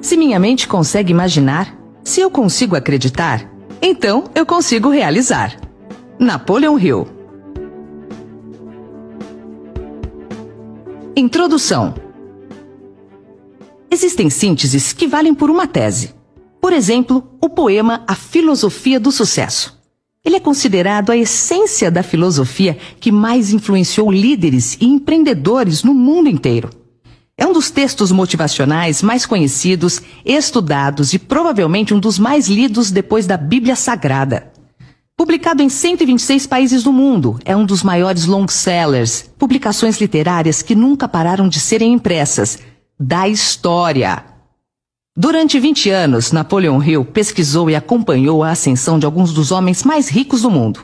Se minha mente consegue imaginar, se eu consigo acreditar, então eu consigo realizar. Napoleon Hill. Introdução. Existem sínteses que valem por uma tese. Por exemplo, o poema A Filosofia do Sucesso. Ele é considerado a essência da filosofia que mais influenciou líderes e empreendedores no mundo inteiro. É um dos textos motivacionais mais conhecidos, estudados e provavelmente um dos mais lidos depois da Bíblia Sagrada. Publicado em 126 países do mundo, é um dos maiores long-sellers, publicações literárias que nunca pararam de serem impressas, da história. Durante 20 anos, Napoleon Hill pesquisou e acompanhou a ascensão de alguns dos homens mais ricos do mundo.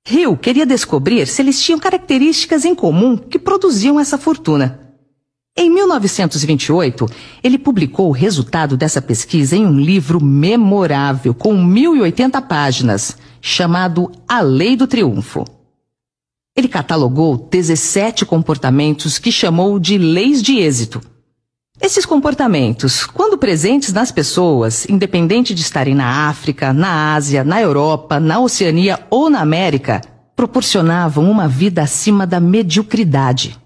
Hill queria descobrir se eles tinham características em comum que produziam essa fortuna. Em 1928, ele publicou o resultado dessa pesquisa em um livro memorável com 1.080 páginas, chamado A Lei do Triunfo. Ele catalogou 17 comportamentos que chamou de leis de êxito. Esses comportamentos, quando presentes nas pessoas, independente de estarem na África, na Ásia, na Europa, na Oceania ou na América, proporcionavam uma vida acima da mediocridade.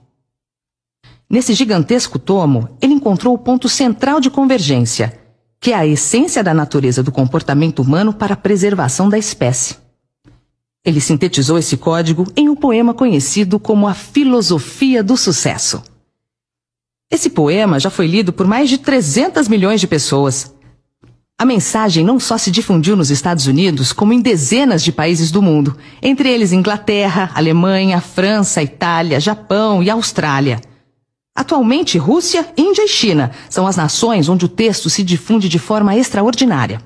Nesse gigantesco tomo, ele encontrou o ponto central de convergência, que é a essência da natureza do comportamento humano para a preservação da espécie. Ele sintetizou esse código em um poema conhecido como A Filosofia do Sucesso. Esse poema já foi lido por mais de 300 milhões de pessoas. A mensagem não só se difundiu nos Estados Unidos, como em dezenas de países do mundo, entre eles Inglaterra, Alemanha, França, Itália, Japão e Austrália. Atualmente, Rússia, Índia e China são as nações onde o texto se difunde de forma extraordinária.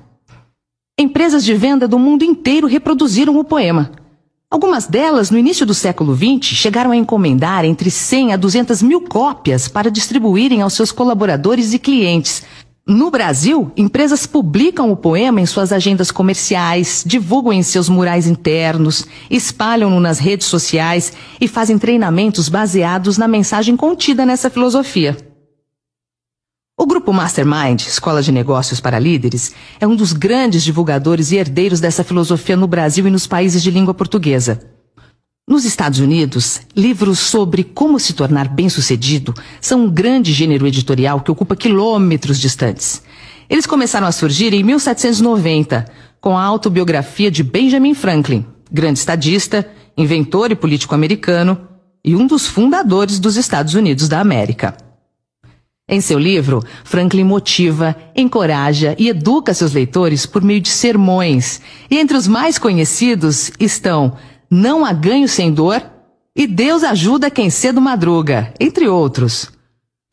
Empresas de venda do mundo inteiro reproduziram o poema. Algumas delas, no início do século XX, chegaram a encomendar entre 100 a 200 mil cópias para distribuírem aos seus colaboradores e clientes. No Brasil, empresas publicam o poema em suas agendas comerciais, divulgam em seus murais internos, espalham-no nas redes sociais e fazem treinamentos baseados na mensagem contida nessa filosofia. O Grupo Mastermind, Escola de Negócios para Líderes, é um dos grandes divulgadores e herdeiros dessa filosofia no Brasil e nos países de língua portuguesa. Nos Estados Unidos, livros sobre como se tornar bem-sucedido são um grande gênero editorial que ocupa quilômetros distantes. Eles começaram a surgir em 1790, com a autobiografia de Benjamin Franklin, grande estadista, inventor e político americano e um dos fundadores dos Estados Unidos da América. Em seu livro, Franklin motiva, encoraja e educa seus leitores por meio de sermões, e entre os mais conhecidos estão Não há ganho sem dor e Deus ajuda quem cedo madruga, entre outros.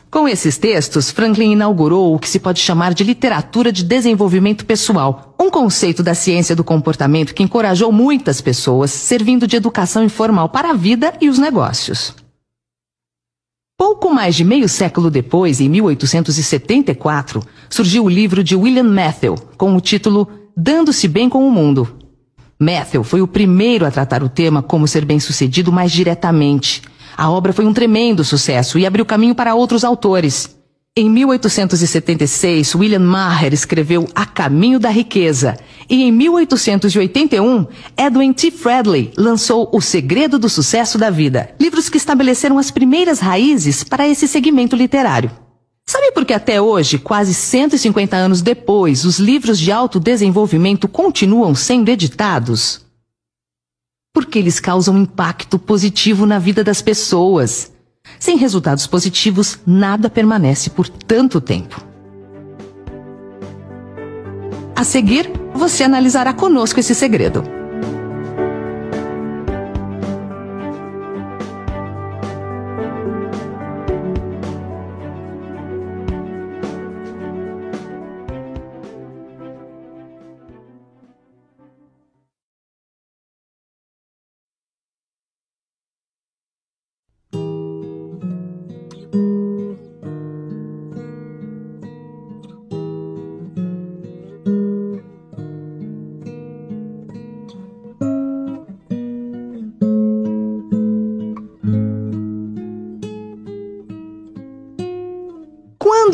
Com esses textos, Franklin inaugurou o que se pode chamar de literatura de desenvolvimento pessoal, um conceito da ciência do comportamento que encorajou muitas pessoas, servindo de educação informal para a vida e os negócios. Pouco mais de meio século depois, em 1874, surgiu o livro de William Matthau, com o título Dando-se Bem com o Mundo. Matthau foi o primeiro a tratar o tema como ser bem-sucedido mais diretamente. A obra foi um tremendo sucesso e abriu caminho para outros autores. Em 1876, William Maher escreveu A Caminho da Riqueza. E em 1881, Edwin T. Friedley lançou O Segredo do Sucesso da Vida, livros que estabeleceram as primeiras raízes para esse segmento literário. Sabe por que até hoje, quase 150 anos depois, os livros de autodesenvolvimento continuam sendo editados? Porque eles causam impacto positivo na vida das pessoas. Sem resultados positivos, nada permanece por tanto tempo. A seguir, você analisará conosco esse segredo.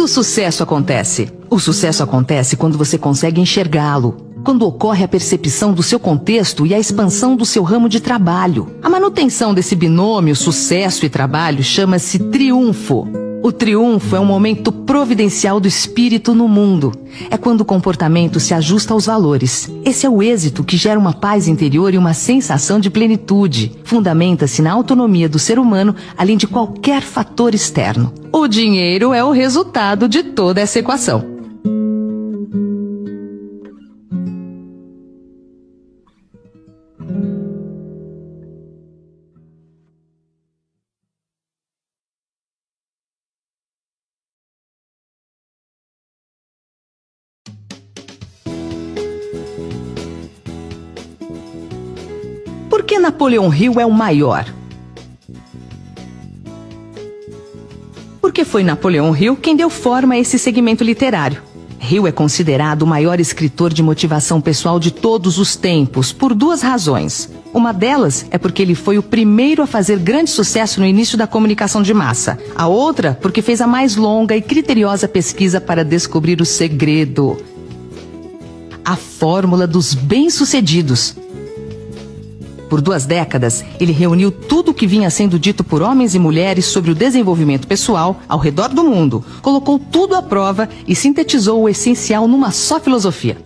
sucesso acontece? O sucesso acontece quando você consegue enxergá-lo, quando ocorre a percepção do seu contexto e a expansão do seu ramo de trabalho. A manutenção desse binômio sucesso e trabalho chama-se triunfo. O triunfo é um momento providencial do espírito no mundo. É quando o comportamento se ajusta aos valores. Esse é o êxito que gera uma paz interior e uma sensação de plenitude. Fundamenta-se na autonomia do ser humano, além de qualquer fator externo. O dinheiro é o resultado de toda essa equação. Por que Napoleão Hill é o maior? Porque foi Napoleão Hill quem deu forma a esse segmento literário. Hill é considerado o maior escritor de motivação pessoal de todos os tempos, por duas razões. Uma delas é porque ele foi o primeiro a fazer grande sucesso no início da comunicação de massa. A outra, porque fez a mais longa e criteriosa pesquisa para descobrir o segredo. A fórmula dos bem-sucedidos. Por 2 décadas, ele reuniu tudo o que vinha sendo dito por homens e mulheres sobre o desenvolvimento pessoal ao redor do mundo, colocou tudo à prova e sintetizou o essencial numa só filosofia.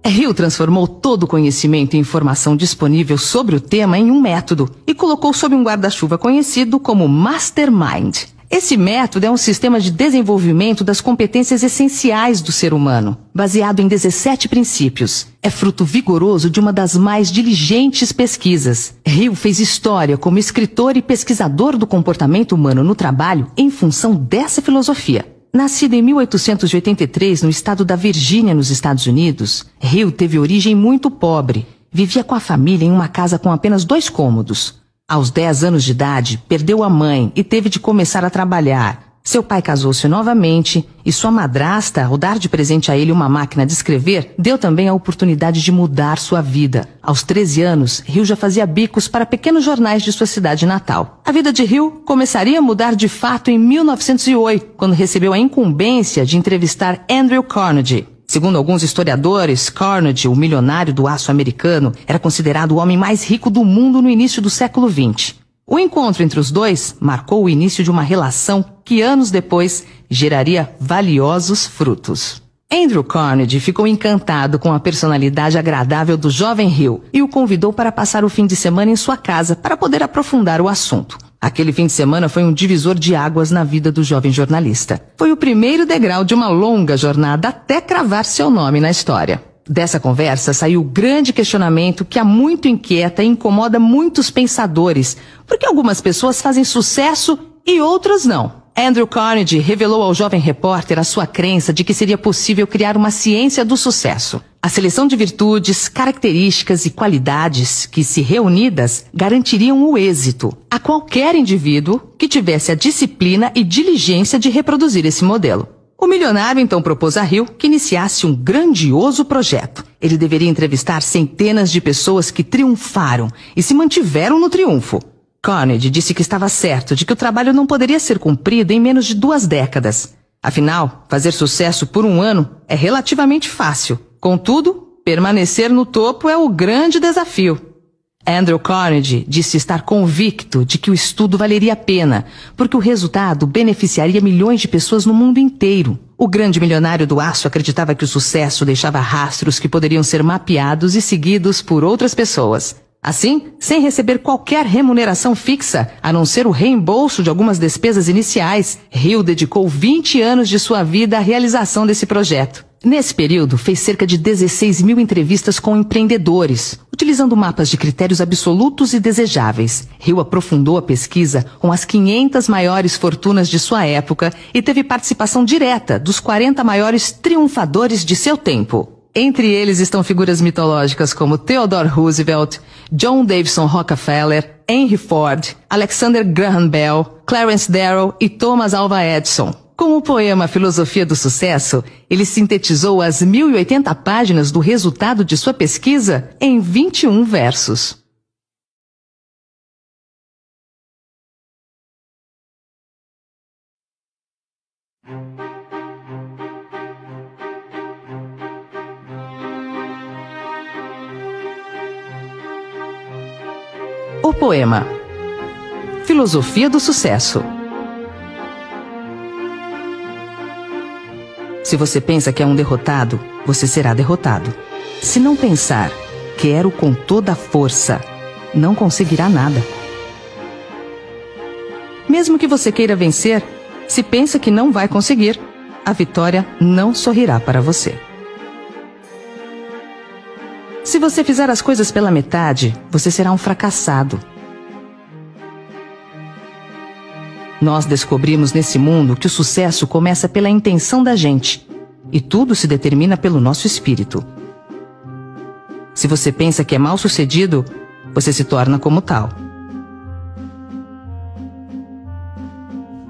Hill transformou todo o conhecimento e informação disponível sobre o tema em um método e colocou sob um guarda-chuva conhecido como Mastermind. Esse método é um sistema de desenvolvimento das competências essenciais do ser humano, baseado em 17 princípios. É fruto vigoroso de uma das mais diligentes pesquisas. Hill fez história como escritor e pesquisador do comportamento humano no trabalho em função dessa filosofia. Nascido em 1883 no estado da Virgínia, nos Estados Unidos, Hill teve origem muito pobre. Vivia com a família em uma casa com apenas 2 cômodos. Aos 10 anos de idade, perdeu a mãe e teve de começar a trabalhar. Seu pai casou-se novamente e sua madrasta, ao dar de presente a ele uma máquina de escrever, deu também a oportunidade de mudar sua vida. Aos 13 anos, Hill já fazia bicos para pequenos jornais de sua cidade natal. A vida de Hill começaria a mudar de fato em 1908, quando recebeu a incumbência de entrevistar Andrew Carnegie. Segundo alguns historiadores, Carnegie, o milionário do aço americano, era considerado o homem mais rico do mundo no início do século XX. O encontro entre os dois marcou o início de uma relação que anos depois geraria valiosos frutos. Andrew Carnegie ficou encantado com a personalidade agradável do jovem Hill e o convidou para passar o fim de semana em sua casa para poder aprofundar o assunto. Aquele fim de semana foi um divisor de águas na vida do jovem jornalista. Foi o primeiro degrau de uma longa jornada até cravar seu nome na história. Dessa conversa saiu o grande questionamento que há muito inquieta e incomoda muitos pensadores, porque algumas pessoas fazem sucesso e outras não. Andrew Carnegie revelou ao jovem repórter a sua crença de que seria possível criar uma ciência do sucesso. A seleção de virtudes, características e qualidades que, se reunidas, garantiriam o êxito a qualquer indivíduo que tivesse a disciplina e diligência de reproduzir esse modelo. O milionário então propôs a Hill que iniciasse um grandioso projeto. Ele deveria entrevistar centenas de pessoas que triunfaram e se mantiveram no triunfo. Carnegie disse que estava certo de que o trabalho não poderia ser cumprido em menos de 2 décadas. Afinal, fazer sucesso por 1 ano é relativamente fácil. Contudo, permanecer no topo é o grande desafio. Andrew Carnegie disse estar convicto de que o estudo valeria a pena, porque o resultado beneficiaria milhões de pessoas no mundo inteiro. O grande milionário do aço acreditava que o sucesso deixava rastros que poderiam ser mapeados e seguidos por outras pessoas. Assim, sem receber qualquer remuneração fixa, a não ser o reembolso de algumas despesas iniciais, Hill dedicou 20 anos de sua vida à realização desse projeto. Nesse período, fez cerca de 16 mil entrevistas com empreendedores, utilizando mapas de critérios absolutos e desejáveis. Hill aprofundou a pesquisa com as 500 maiores fortunas de sua época e teve participação direta dos 40 maiores triunfadores de seu tempo. Entre eles estão figuras mitológicas como Theodore Roosevelt, John Davison Rockefeller, Henry Ford, Alexander Graham Bell, Clarence Darrow e Thomas Alva Edison. Com o poema Filosofia do Sucesso, ele sintetizou as 1080 páginas do resultado de sua pesquisa em 21 versos. O poema Filosofia do Sucesso. Se você pensa que é um derrotado, você será derrotado. Se não pensar, quero com toda a força, não conseguirá nada. Mesmo que você queira vencer, se pensa que não vai conseguir, a vitória não sorrirá para você. Se você fizer as coisas pela metade, você será um fracassado. Nós descobrimos nesse mundo que o sucesso começa pela intenção da gente, e tudo se determina pelo nosso espírito. Se você pensa que é mal-sucedido, você se torna como tal.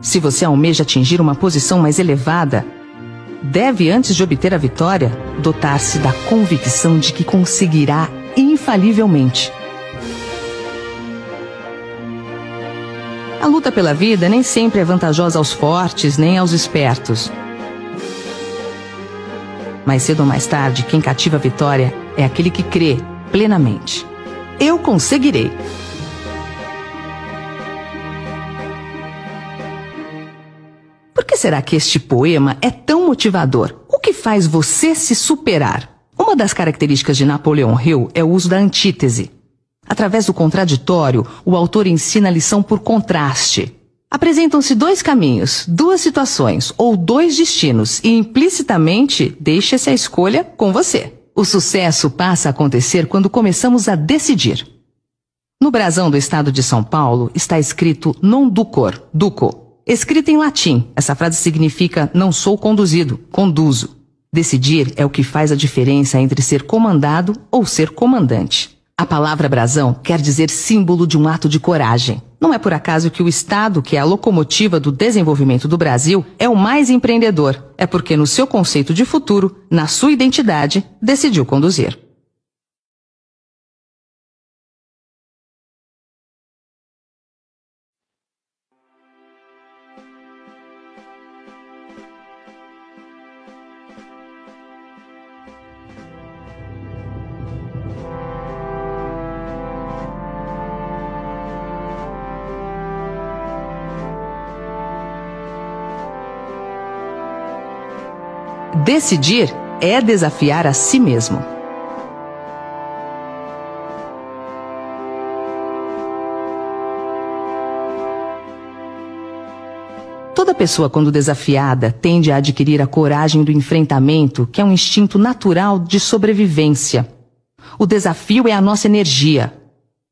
Se você almeja atingir uma posição mais elevada, deve, antes de obter a vitória, dotar-se da convicção de que conseguirá infalivelmente. A luta pela vida nem sempre é vantajosa aos fortes nem aos espertos. Mais cedo ou mais tarde, quem cativa a vitória é aquele que crê plenamente. Eu conseguirei. Por que será que este poema é tão motivador? O que faz você se superar? Uma das características de Napoleão Hill é o uso da antítese. Através do contraditório, o autor ensina a lição por contraste. Apresentam-se dois caminhos, duas situações ou dois destinos e implicitamente deixa-se a escolha com você. O sucesso passa a acontecer quando começamos a decidir. No brasão do estado de São Paulo está escrito non ducor, duco. Escrita em latim, essa frase significa não sou conduzido, conduzo. Decidir é o que faz a diferença entre ser comandado ou ser comandante. A palavra brasão quer dizer símbolo de um ato de coragem. Não é por acaso que o Estado, que é a locomotiva do desenvolvimento do Brasil, é o mais empreendedor. É porque no seu conceito de futuro, na sua identidade, decidiu conduzir. Decidir é desafiar a si mesmo. Toda pessoa, quando desafiada, tende a adquirir a coragem do enfrentamento, que é um instinto natural de sobrevivência. O desafio é a nossa energia.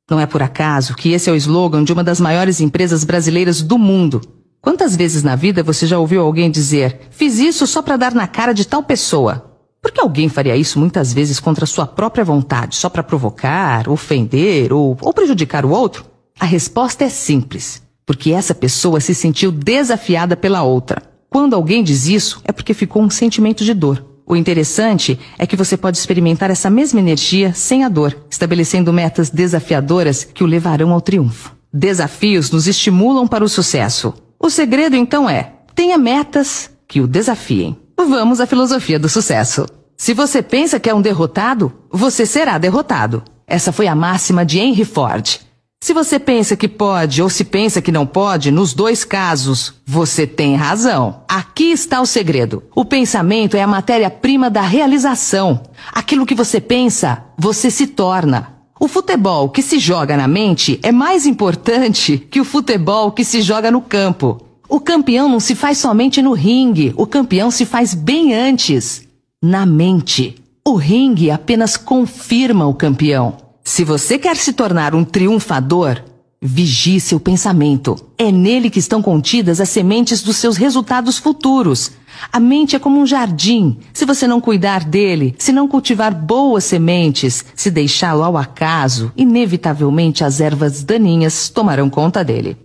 Não é por acaso que esse é o slogan de uma das maiores empresas brasileiras do mundo. Quantas vezes na vida você já ouviu alguém dizer: fiz isso só para dar na cara de tal pessoa? Por que alguém faria isso muitas vezes contra sua própria vontade, só para provocar, ofender ou prejudicar o outro? A resposta é simples, porque essa pessoa se sentiu desafiada pela outra. Quando alguém diz isso, é porque ficou um sentimento de dor. O interessante é que você pode experimentar essa mesma energia sem a dor, estabelecendo metas desafiadoras que o levarão ao triunfo. Desafios nos estimulam para o sucesso. O segredo, então, é: tenha metas que o desafiem. Vamos à filosofia do sucesso. Se você pensa que é um derrotado, você será derrotado. Essa foi a máxima de Henry Ford. Se você pensa que pode ou se pensa que não pode, nos dois casos, você tem razão. Aqui está o segredo. O pensamento é a matéria-prima da realização. Aquilo que você pensa, você se torna. O futebol que se joga na mente é mais importante que o futebol que se joga no campo. O campeão não se faz somente no ringue, o campeão se faz bem antes, na mente. O ringue apenas confirma o campeão. Se você quer se tornar um triunfador, vigie seu pensamento. É nele que estão contidas as sementes dos seus resultados futuros. A mente é como um jardim. Se você não cuidar dele, se não cultivar boas sementes, se deixá-lo ao acaso, inevitavelmente as ervas daninhas tomarão conta dele.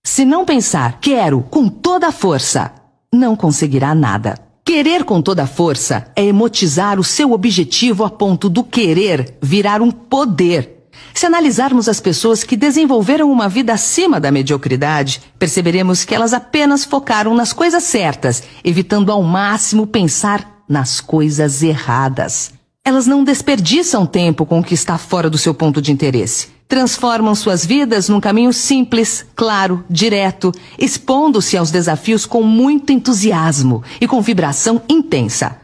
Se não pensar, quero, com toda a força, não conseguirá nada. Querer com toda a força é emotizar o seu objetivo a ponto do querer virar um poder. Se analisarmos as pessoas que desenvolveram uma vida acima da mediocridade, perceberemos que elas apenas focaram nas coisas certas, evitando ao máximo pensar nas coisas erradas. Elas não desperdiçam tempo com o que está fora do seu ponto de interesse. Transformam suas vidas num caminho simples, claro, direto, expondo-se aos desafios com muito entusiasmo e com vibração intensa.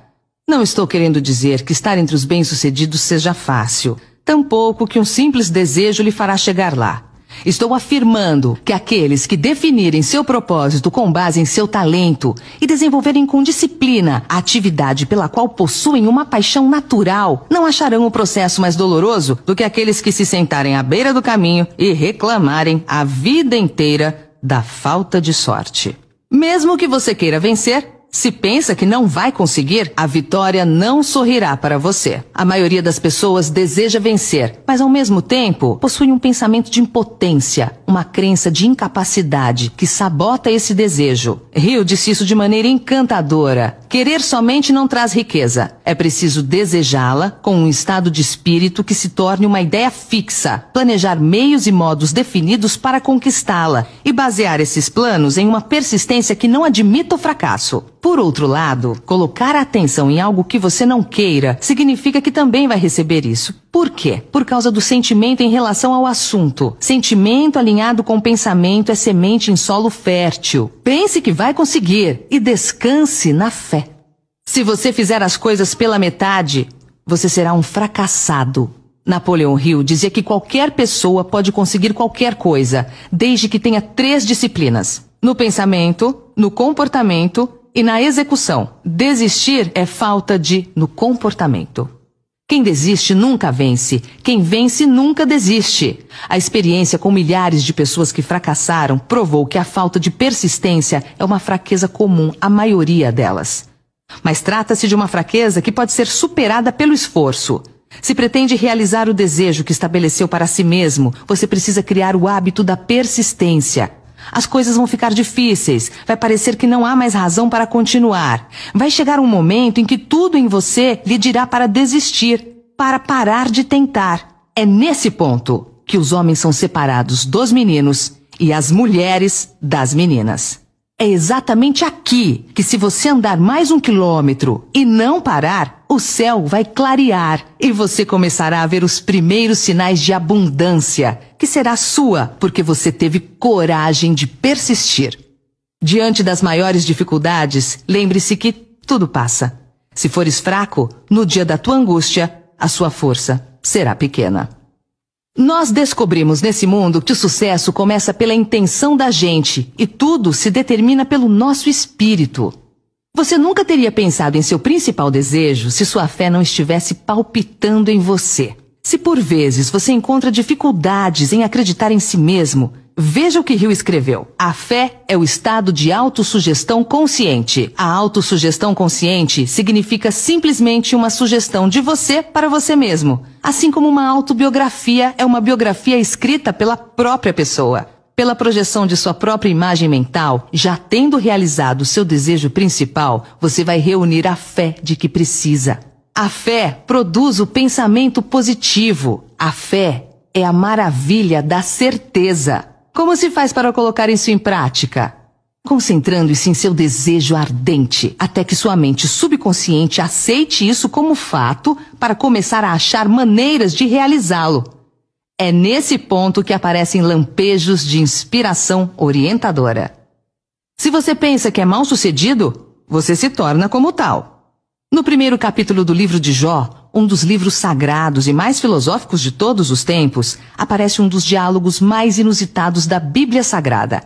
Não estou querendo dizer que estar entre os bem-sucedidos seja fácil, tampouco que um simples desejo lhe fará chegar lá. Estou afirmando que aqueles que definirem seu propósito com base em seu talento e desenvolverem com disciplina a atividade pela qual possuem uma paixão natural, não acharão o processo mais doloroso do que aqueles que se sentarem à beira do caminho e reclamarem a vida inteira da falta de sorte. Mesmo que você queira vencer, se pensa que não vai conseguir, a vitória não sorrirá para você. A maioria das pessoas deseja vencer, mas ao mesmo tempo possui um pensamento de impotência, uma crença de incapacidade que sabota esse desejo. Hill disse isso de maneira encantadora. Querer somente não traz riqueza. É preciso desejá-la com um estado de espírito que se torne uma ideia fixa, planejar meios e modos definidos para conquistá-la e basear esses planos em uma persistência que não admita o fracasso. Por outro lado, colocar a atenção em algo que você não queira significa que também vai receber isso. Por quê? Por causa do sentimento em relação ao assunto. Sentimento alinhado com pensamento é semente em solo fértil. Pense que vai conseguir e descanse na fé. Se você fizer as coisas pela metade, você será um fracassado. Napoleão Hill dizia que qualquer pessoa pode conseguir qualquer coisa, desde que tenha 3 disciplinas: no pensamento, no comportamento e na execução. Desistir é falta no comportamento. Quem desiste nunca vence. Quem vence nunca desiste. A experiência com milhares de pessoas que fracassaram provou que a falta de persistência é uma fraqueza comum à maioria delas. Mas trata-se de uma fraqueza que pode ser superada pelo esforço. Se pretende realizar o desejo que estabeleceu para si mesmo, você precisa criar o hábito da persistência. As coisas vão ficar difíceis, vai parecer que não há mais razão para continuar. Vai chegar um momento em que tudo em você lhe dirá para desistir, para parar de tentar. É nesse ponto que os homens são separados dos meninos e as mulheres das meninas. É exatamente aqui que, se você andar mais 1 quilômetro e não parar, o céu vai clarear e você começará a ver os primeiros sinais de abundância, que será sua porque você teve coragem de persistir. Diante das maiores dificuldades, lembre-se que tudo passa. Se fores fraco, no dia da tua angústia, a sua força será pequena. Nós descobrimos nesse mundo que o sucesso começa pela intenção da gente e tudo se determina pelo nosso espírito. Você nunca teria pensado em seu principal desejo se sua fé não estivesse palpitando em você. Se por vezes você encontra dificuldades em acreditar em si mesmo, veja o que Hill escreveu. A fé é o estado de autossugestão consciente. A autossugestão consciente significa simplesmente uma sugestão de você para você mesmo. Assim como uma autobiografia é uma biografia escrita pela própria pessoa. Pela projeção de sua própria imagem mental, já tendo realizado seu desejo principal, você vai reunir a fé de que precisa. A fé produz o pensamento positivo. A fé é a maravilha da certeza. Como se faz para colocar isso em prática? Concentrando-se em seu desejo ardente, até que sua mente subconsciente aceite isso como fato para começar a achar maneiras de realizá-lo. É nesse ponto que aparecem lampejos de inspiração orientadora. Se você pensa que é mal-sucedido, você se torna como tal. No primeiro capítulo do livro de Jó, um dos livros sagrados e mais filosóficos de todos os tempos, aparece um dos diálogos mais inusitados da Bíblia Sagrada.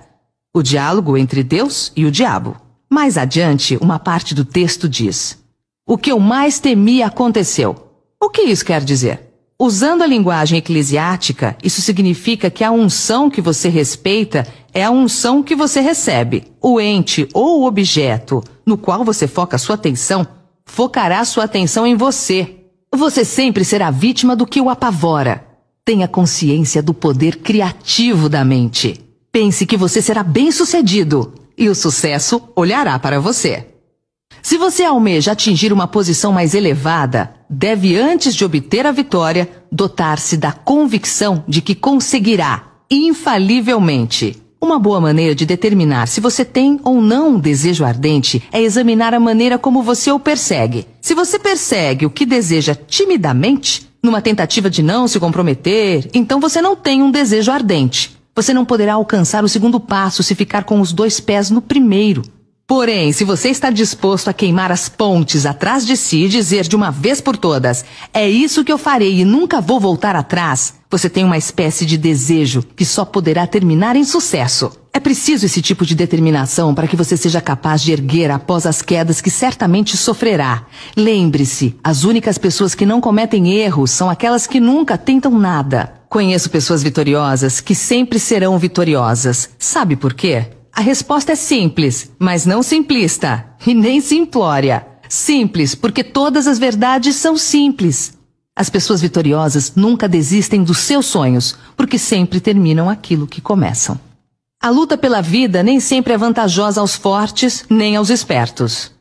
O diálogo entre Deus e o diabo. Mais adiante, uma parte do texto diz: "O que eu mais temia aconteceu." O que isso quer dizer? Usando a linguagem eclesiástica, isso significa que a unção que você respeita é a unção que você recebe. O ente ou o objeto no qual você foca sua atenção, focará sua atenção em você. Você sempre será vítima do que o apavora. Tenha consciência do poder criativo da mente. Pense que você será bem-sucedido e o sucesso olhará para você. Se você almeja atingir uma posição mais elevada, deve, antes de obter a vitória, dotar-se da convicção de que conseguirá, infalivelmente. Uma boa maneira de determinar se você tem ou não um desejo ardente é examinar a maneira como você o persegue. Se você persegue o que deseja timidamente, Numa tentativa de não se comprometer, então você não tem um desejo ardente. Você não poderá alcançar o segundo passo se ficar com os 2 pés no primeiro. Porém, se você está disposto a queimar as pontes atrás de si e dizer de uma vez por todas, é isso que eu farei e nunca vou voltar atrás, você tem uma espécie de desejo que só poderá terminar em sucesso. É preciso esse tipo de determinação para que você seja capaz de erguer após as quedas que certamente sofrerá. Lembre-se, as únicas pessoas que não cometem erros são aquelas que nunca tentam nada. Conheço pessoas vitoriosas que sempre serão vitoriosas. Sabe por quê? A resposta é simples, mas não simplista, e nem simplória. Simples, porque todas as verdades são simples. As pessoas vitoriosas nunca desistem dos seus sonhos, porque sempre terminam aquilo que começam. A luta pela vida nem sempre é vantajosa aos fortes, nem aos espertos.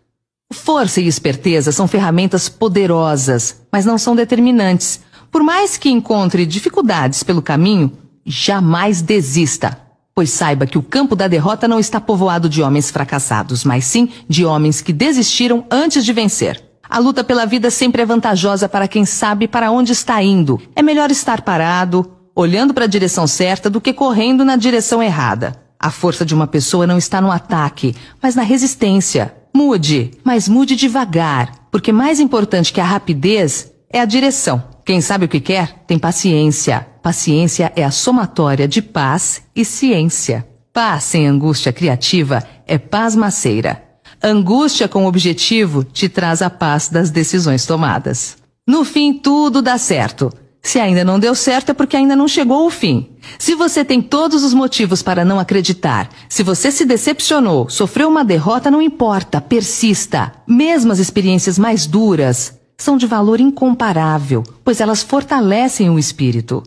Força e esperteza são ferramentas poderosas, mas não são determinantes. Por mais que encontre dificuldades pelo caminho, jamais desista. Pois saiba que o campo da derrota não está povoado de homens fracassados, mas sim de homens que desistiram antes de vencer. A luta pela vida sempre é vantajosa para quem sabe para onde está indo. É melhor estar parado, olhando para a direção certa, do que correndo na direção errada. A força de uma pessoa não está no ataque, mas na resistência. Mude, mas mude devagar, porque mais importante que a rapidez é a direção. Quem sabe o que quer, tem paciência. Paciência é a somatória de paz e ciência. Paz sem angústia criativa é pasmaceira. Angústia com objetivo te traz a paz das decisões tomadas. No fim, tudo dá certo. Se ainda não deu certo é porque ainda não chegou o fim. Se você tem todos os motivos para não acreditar, se você se decepcionou, sofreu uma derrota, não importa, persista. Mesmo as experiências mais duras são de valor incomparável, pois elas fortalecem o espírito.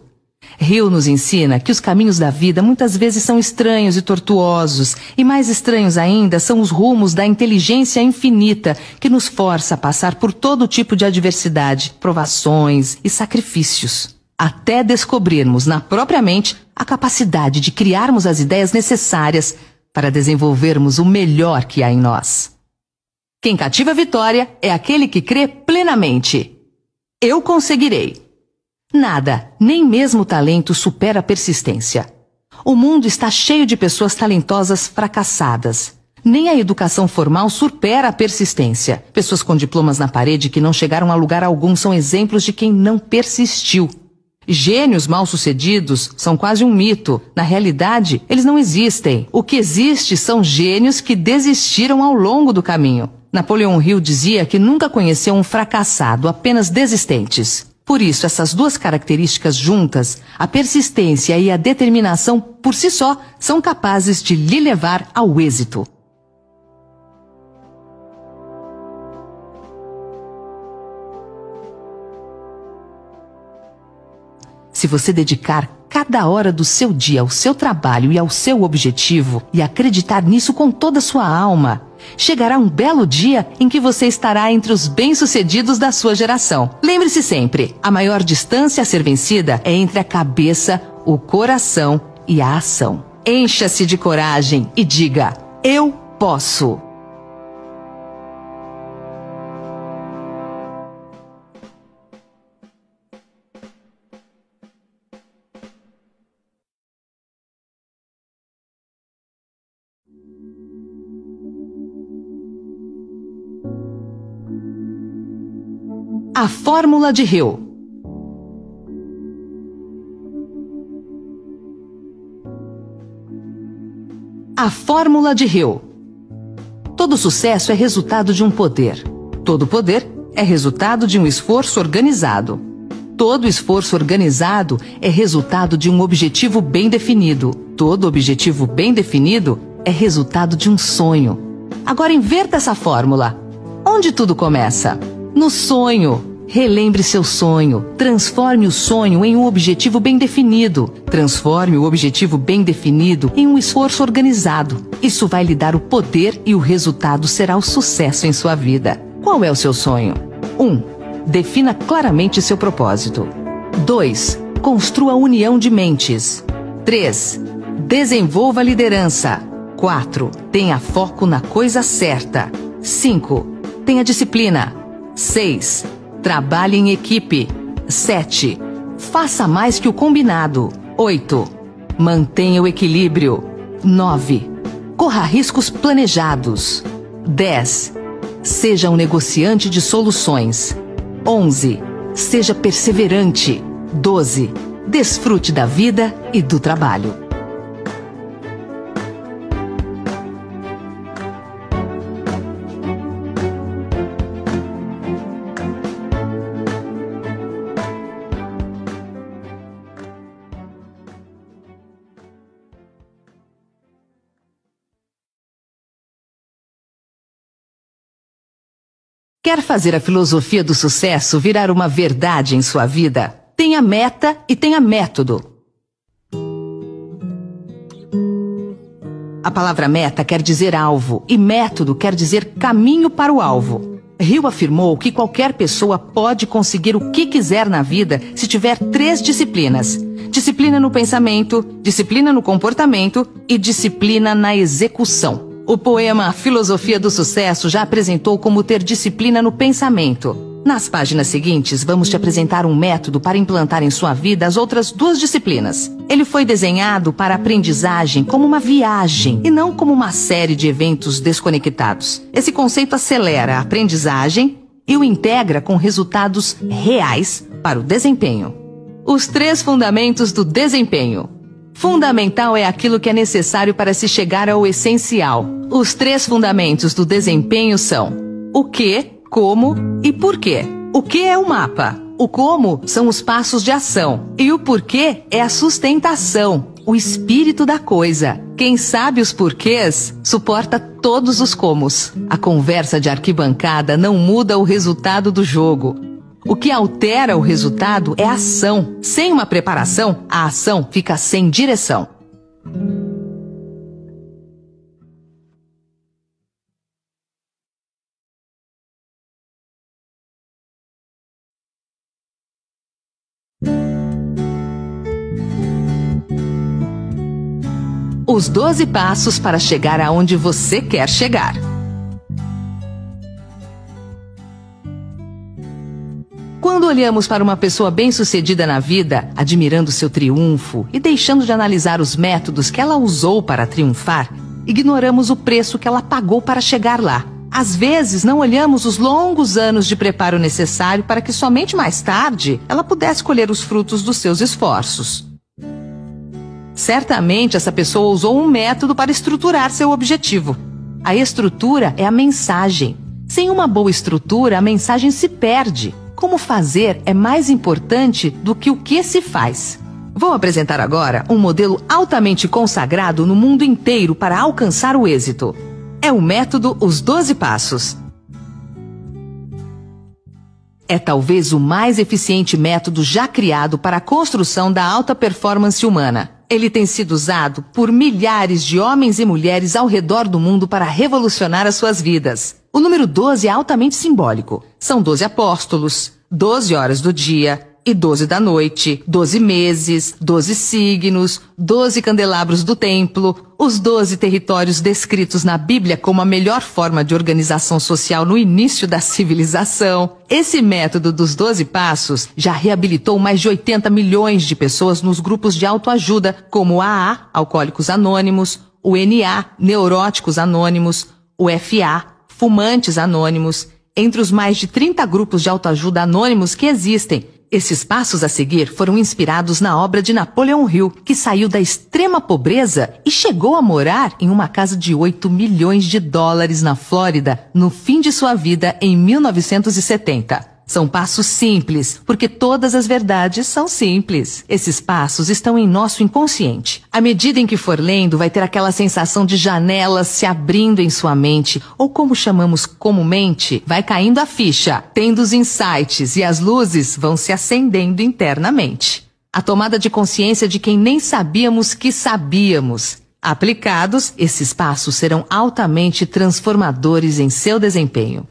Hill nos ensina que os caminhos da vida muitas vezes são estranhos e tortuosos, e mais estranhos ainda são os rumos da inteligência infinita que nos força a passar por todo tipo de adversidade, provações e sacrifícios, até descobrirmos na própria mente a capacidade de criarmos as ideias necessárias para desenvolvermos o melhor que há em nós. Quem cativa a vitória é aquele que crê plenamente. Eu conseguirei. Nada, nem mesmo o talento, supera a persistência. O mundo está cheio de pessoas talentosas fracassadas. Nem a educação formal supera a persistência. Pessoas com diplomas na parede que não chegaram a lugar algum são exemplos de quem não persistiu. Gênios mal-sucedidos são quase um mito. Na realidade, eles não existem. O que existe são gênios que desistiram ao longo do caminho. Napoleão Hill dizia que nunca conheceu um fracassado, apenas desistentes. Por isso, essas duas características juntas, a persistência e a determinação por si só, são capazes de lhe levar ao êxito. Se você dedicar cada hora do seu dia ao seu trabalho e ao seu objetivo e acreditar nisso com toda a sua alma, chegará um belo dia em que você estará entre os bem-sucedidos da sua geração. Lembre-se sempre, a maior distância a ser vencida é entre a cabeça, o coração e a ação. Encha-se de coragem e diga: eu posso! A fórmula de Hill. A fórmula de Hill. Todo sucesso é resultado de um poder. Todo poder é resultado de um esforço organizado. Todo esforço organizado é resultado de um objetivo bem definido. Todo objetivo bem definido é resultado de um sonho. Agora inverta essa fórmula. Onde tudo começa? No sonho. Relembre seu sonho. Transforme o sonho em um objetivo bem definido. Transforme o objetivo bem definido em um esforço organizado. Isso vai lhe dar o poder e o resultado será o sucesso em sua vida. Qual é o seu sonho? 1. Defina claramente seu propósito. 2. Construa união de mentes. 3. Desenvolva liderança. 4. Tenha foco na coisa certa. 5. Tenha disciplina. 6. Trabalhe em equipe. 7. Faça mais que o combinado. 8. Mantenha o equilíbrio. 9. Corra riscos planejados. 10. Seja um negociante de soluções. 11. Seja perseverante. 12. Desfrute da vida e do trabalho. Quer fazer a filosofia do sucesso virar uma verdade em sua vida? Tenha meta e tenha método. A palavra meta quer dizer alvo e método quer dizer caminho para o alvo. Hill afirmou que qualquer pessoa pode conseguir o que quiser na vida se tiver 3 disciplinas: disciplina no pensamento, disciplina no comportamento e disciplina na execução. O poema A Filosofia do Sucesso já apresentou como ter disciplina no pensamento. Nas páginas seguintes, vamos te apresentar um método para implantar em sua vida as outras 2 disciplinas. Ele foi desenhado para a aprendizagem como uma viagem e não como uma série de eventos desconectados. Esse conceito acelera a aprendizagem e o integra com resultados reais para o desempenho. Os 3 fundamentos do desempenho. Fundamental é aquilo que é necessário para se chegar ao essencial. Os 3 fundamentos do desempenho são o que, como e porquê. O que é o mapa? O como são os passos de ação. E o porquê é a sustentação, o espírito da coisa. Quem sabe os porquês suporta todos os comos. A conversa de arquibancada não muda o resultado do jogo. O que altera o resultado é a ação. Sem uma preparação, a ação fica sem direção. Os 12 passos para chegar aonde você quer chegar. Quando olhamos para uma pessoa bem-sucedida na vida, admirando seu triunfo e deixando de analisar os métodos que ela usou para triunfar, ignoramos o preço que ela pagou para chegar lá. Às vezes, não olhamos os longos anos de preparo necessário para que somente mais tarde ela pudesse colher os frutos dos seus esforços. Certamente, essa pessoa usou um método para estruturar seu objetivo. A estrutura é a mensagem. Sem uma boa estrutura, a mensagem se perde. Como fazer é mais importante do que o que se faz. Vou apresentar agora um modelo altamente consagrado no mundo inteiro para alcançar o êxito. É o método Os 12 Passos. É talvez o mais eficiente método já criado para a construção da alta performance humana. Ele tem sido usado por milhares de homens e mulheres ao redor do mundo para revolucionar as suas vidas. O número 12 é altamente simbólico. São 12 apóstolos, 12 horas do dia e 12 da noite, 12 meses, 12 signos, 12 candelabros do templo, os 12 territórios descritos na Bíblia como a melhor forma de organização social no início da civilização. Esse método dos 12 passos já reabilitou mais de 80 milhões de pessoas nos grupos de autoajuda, como o AA, Alcoólicos Anônimos, o NA, Neuróticos Anônimos, o FA, Fumantes Anônimos, entre os mais de 30 grupos de autoajuda anônimos que existem. Esses passos a seguir foram inspirados na obra de Napoleão Hill, que saiu da extrema pobreza e chegou a morar em uma casa de 8 milhões de dólares na Flórida no fim de sua vida em 1970. São passos simples, porque todas as verdades são simples. Esses passos estão em nosso inconsciente. À medida em que for lendo, vai ter aquela sensação de janelas se abrindo em sua mente, ou como chamamos comumente, vai caindo a ficha, tendo os insights e as luzes vão se acendendo internamente. A tomada de consciência de quem nem sabíamos que sabíamos. Aplicados, esses passos serão altamente transformadores em seu desempenho.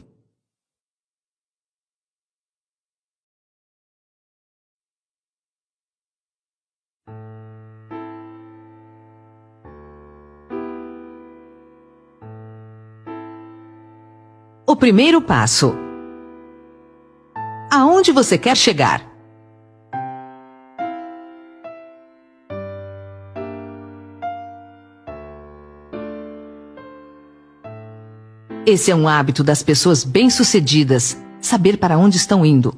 O primeiro passo. Aonde você quer chegar? Esse é um hábito das pessoas bem-sucedidas, saber para onde estão indo.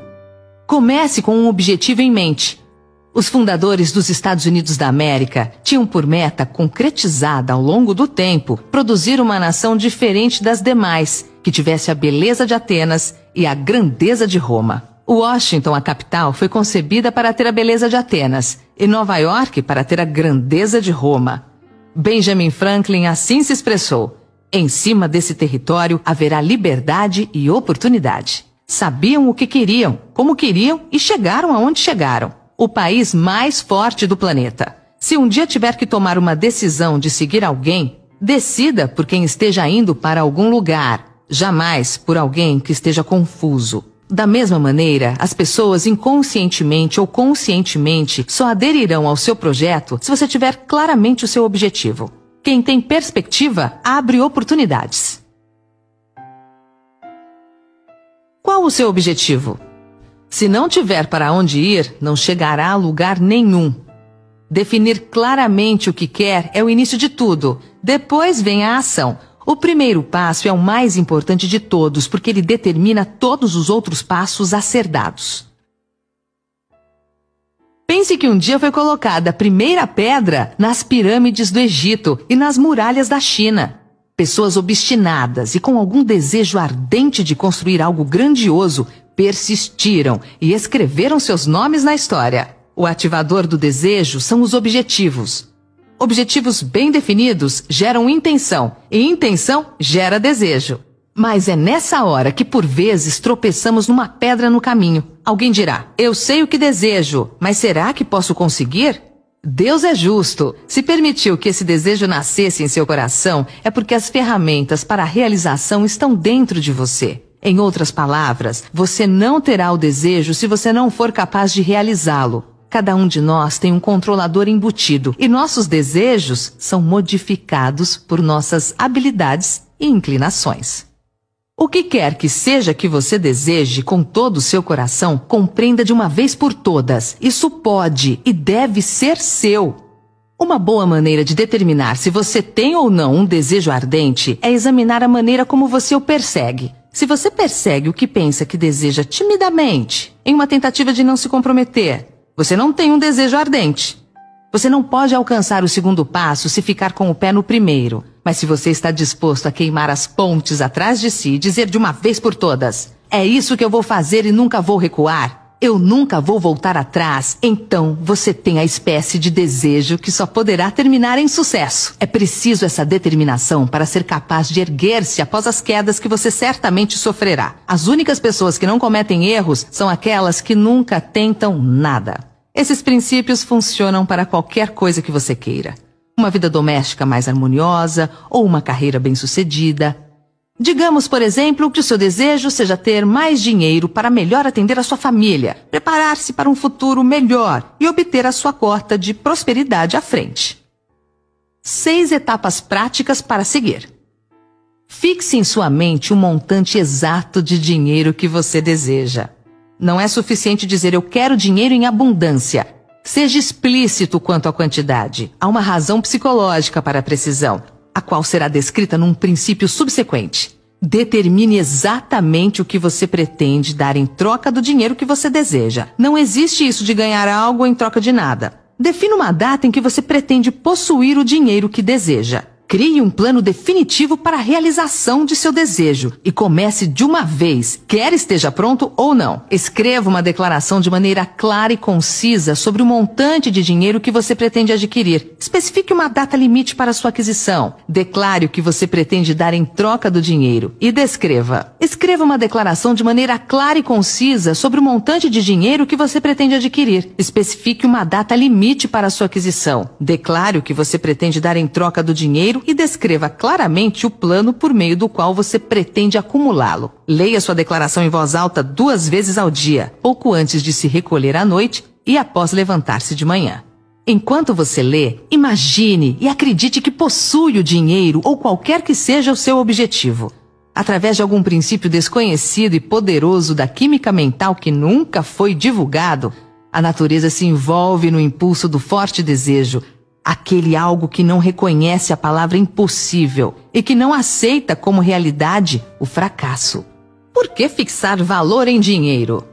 Comece com um objetivo em mente. Os fundadores dos Estados Unidos da América tinham por meta concretizada ao longo do tempo produzir uma nação diferente das demais, que tivesse a beleza de Atenas e a grandeza de Roma. Washington, a capital, foi concebida para ter a beleza de Atenas e Nova York para ter a grandeza de Roma. Benjamin Franklin assim se expressou: em cima desse território haverá liberdade e oportunidade. Sabiam o que queriam, como queriam e chegaram aonde chegaram. O país mais forte do planeta. Se um dia tiver que tomar uma decisão de seguir alguém, decida por quem esteja indo para algum lugar, jamais por alguém que esteja confuso. Da mesma maneira, as pessoas inconscientemente ou conscientemente só aderirão ao seu projeto se você tiver claramente o seu objetivo. Quem tem perspectiva abre oportunidades. Qual o seu objetivo? Se não tiver para onde ir, não chegará a lugar nenhum. Definir claramente o que quer é o início de tudo. Depois vem a ação. O primeiro passo é o mais importante de todos, porque ele determina todos os outros passos a ser dados. Pense que um dia foi colocada a primeira pedra nas pirâmides do Egito e nas muralhas da China. Pessoas obstinadas e com algum desejo ardente de construir algo grandioso persistiram e escreveram seus nomes na história. O ativador do desejo são os objetivos. Objetivos bem definidos geram intenção, e intenção gera desejo. Mas é nessa hora que por vezes tropeçamos numa pedra no caminho. Alguém dirá: eu sei o que desejo, mas será que posso conseguir? Deus é justo. Se permitiu que esse desejo nascesse em seu coração, é porque as ferramentas para a realização estão dentro de você. Em outras palavras, você não terá o desejo se você não for capaz de realizá-lo. Cada um de nós tem um controlador embutido e nossos desejos são modificados por nossas habilidades e inclinações. O que quer que seja que você deseje com todo o seu coração, compreenda de uma vez por todas. Isso pode e deve ser seu. Uma boa maneira de determinar se você tem ou não um desejo ardente é examinar a maneira como você o persegue. Se você persegue o que pensa que deseja timidamente, em uma tentativa de não se comprometer, você não tem um desejo ardente. Você não pode alcançar o segundo passo se ficar com o pé no primeiro. Mas se você está disposto a queimar as pontes atrás de si e dizer de uma vez por todas: é isso que eu vou fazer e nunca vou recuar, eu nunca vou voltar atrás, então você tem a espécie de desejo que só poderá terminar em sucesso. É preciso essa determinação para ser capaz de erguer-se após as quedas que você certamente sofrerá. As únicas pessoas que não cometem erros são aquelas que nunca tentam nada. Esses princípios funcionam para qualquer coisa que você queira. Uma vida doméstica mais harmoniosa ou uma carreira bem-sucedida. Digamos, por exemplo, que o seu desejo seja ter mais dinheiro para melhor atender a sua família, preparar-se para um futuro melhor e obter a sua cota de prosperidade à frente. 6 etapas práticas para seguir. Fixe em sua mente o montante exato de dinheiro que você deseja. Não é suficiente dizer eu quero dinheiro em abundância. Seja explícito quanto à quantidade. Há uma razão psicológica para a precisão, a qual será descrita num princípio subsequente. Determine exatamente o que você pretende dar em troca do dinheiro que você deseja. Não existe isso de ganhar algo em troca de nada. Defina uma data em que você pretende possuir o dinheiro que deseja. Crie um plano definitivo para a realização de seu desejo e comece de uma vez, quer esteja pronto ou não. Escreva uma declaração de maneira clara e concisa sobre o montante de dinheiro que você pretende adquirir. Especifique uma data limite para sua aquisição. Declare o que você pretende dar em troca do dinheiro e descreva. Escreva uma declaração de maneira clara e concisa sobre o montante de dinheiro que você pretende adquirir. Especifique uma data limite para sua aquisição. Declare o que você pretende dar em troca do dinheiro e descreva claramente o plano por meio do qual você pretende acumulá-lo. Leia sua declaração em voz alta 2 vezes ao dia, pouco antes de se recolher à noite e após levantar-se de manhã. Enquanto você lê, imagine e acredite que possui o dinheiro ou qualquer que seja o seu objetivo. Através de algum princípio desconhecido e poderoso da química mental que nunca foi divulgado, a natureza se envolve no impulso do forte desejo. Aquele algo que não reconhece a palavra impossível e que não aceita como realidade o fracasso. Por que fixar valor em dinheiro?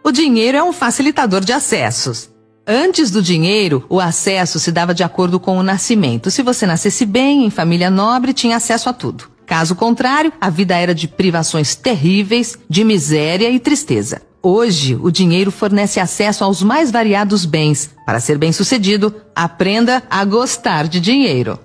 O dinheiro é um facilitador de acessos. Antes do dinheiro, o acesso se dava de acordo com o nascimento. Se você nascesse bem, em família nobre, tinha acesso a tudo. Caso contrário, a vida era de privações terríveis, de miséria e tristeza. Hoje, o dinheiro fornece acesso aos mais variados bens. Para ser bem-sucedido, aprenda a gostar de dinheiro.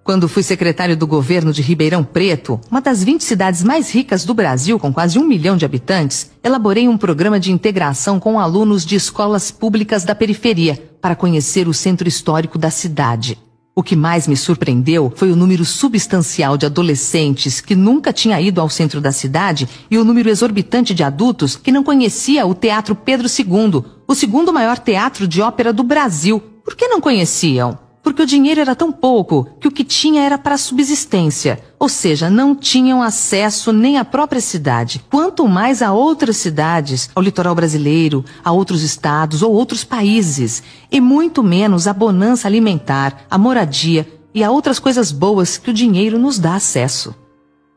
Quando fui secretário do governo de Ribeirão Preto, uma das 20 cidades mais ricas do Brasil, com quase 1 milhão de habitantes, elaborei um programa de integração com alunos de escolas públicas da periferia para conhecer o centro histórico da cidade. O que mais me surpreendeu foi o número substancial de adolescentes que nunca tinha ido ao centro da cidade e o número exorbitante de adultos que não conhecia o Teatro Pedro II, o segundo maior teatro de ópera do Brasil. Por que não conheciam? Porque o dinheiro era tão pouco que o que tinha era para subsistência, ou seja, não tinham acesso nem à própria cidade, quanto mais a outras cidades, ao litoral brasileiro, a outros estados ou outros países, e muito menos à bonança alimentar, à moradia e a outras coisas boas que o dinheiro nos dá acesso.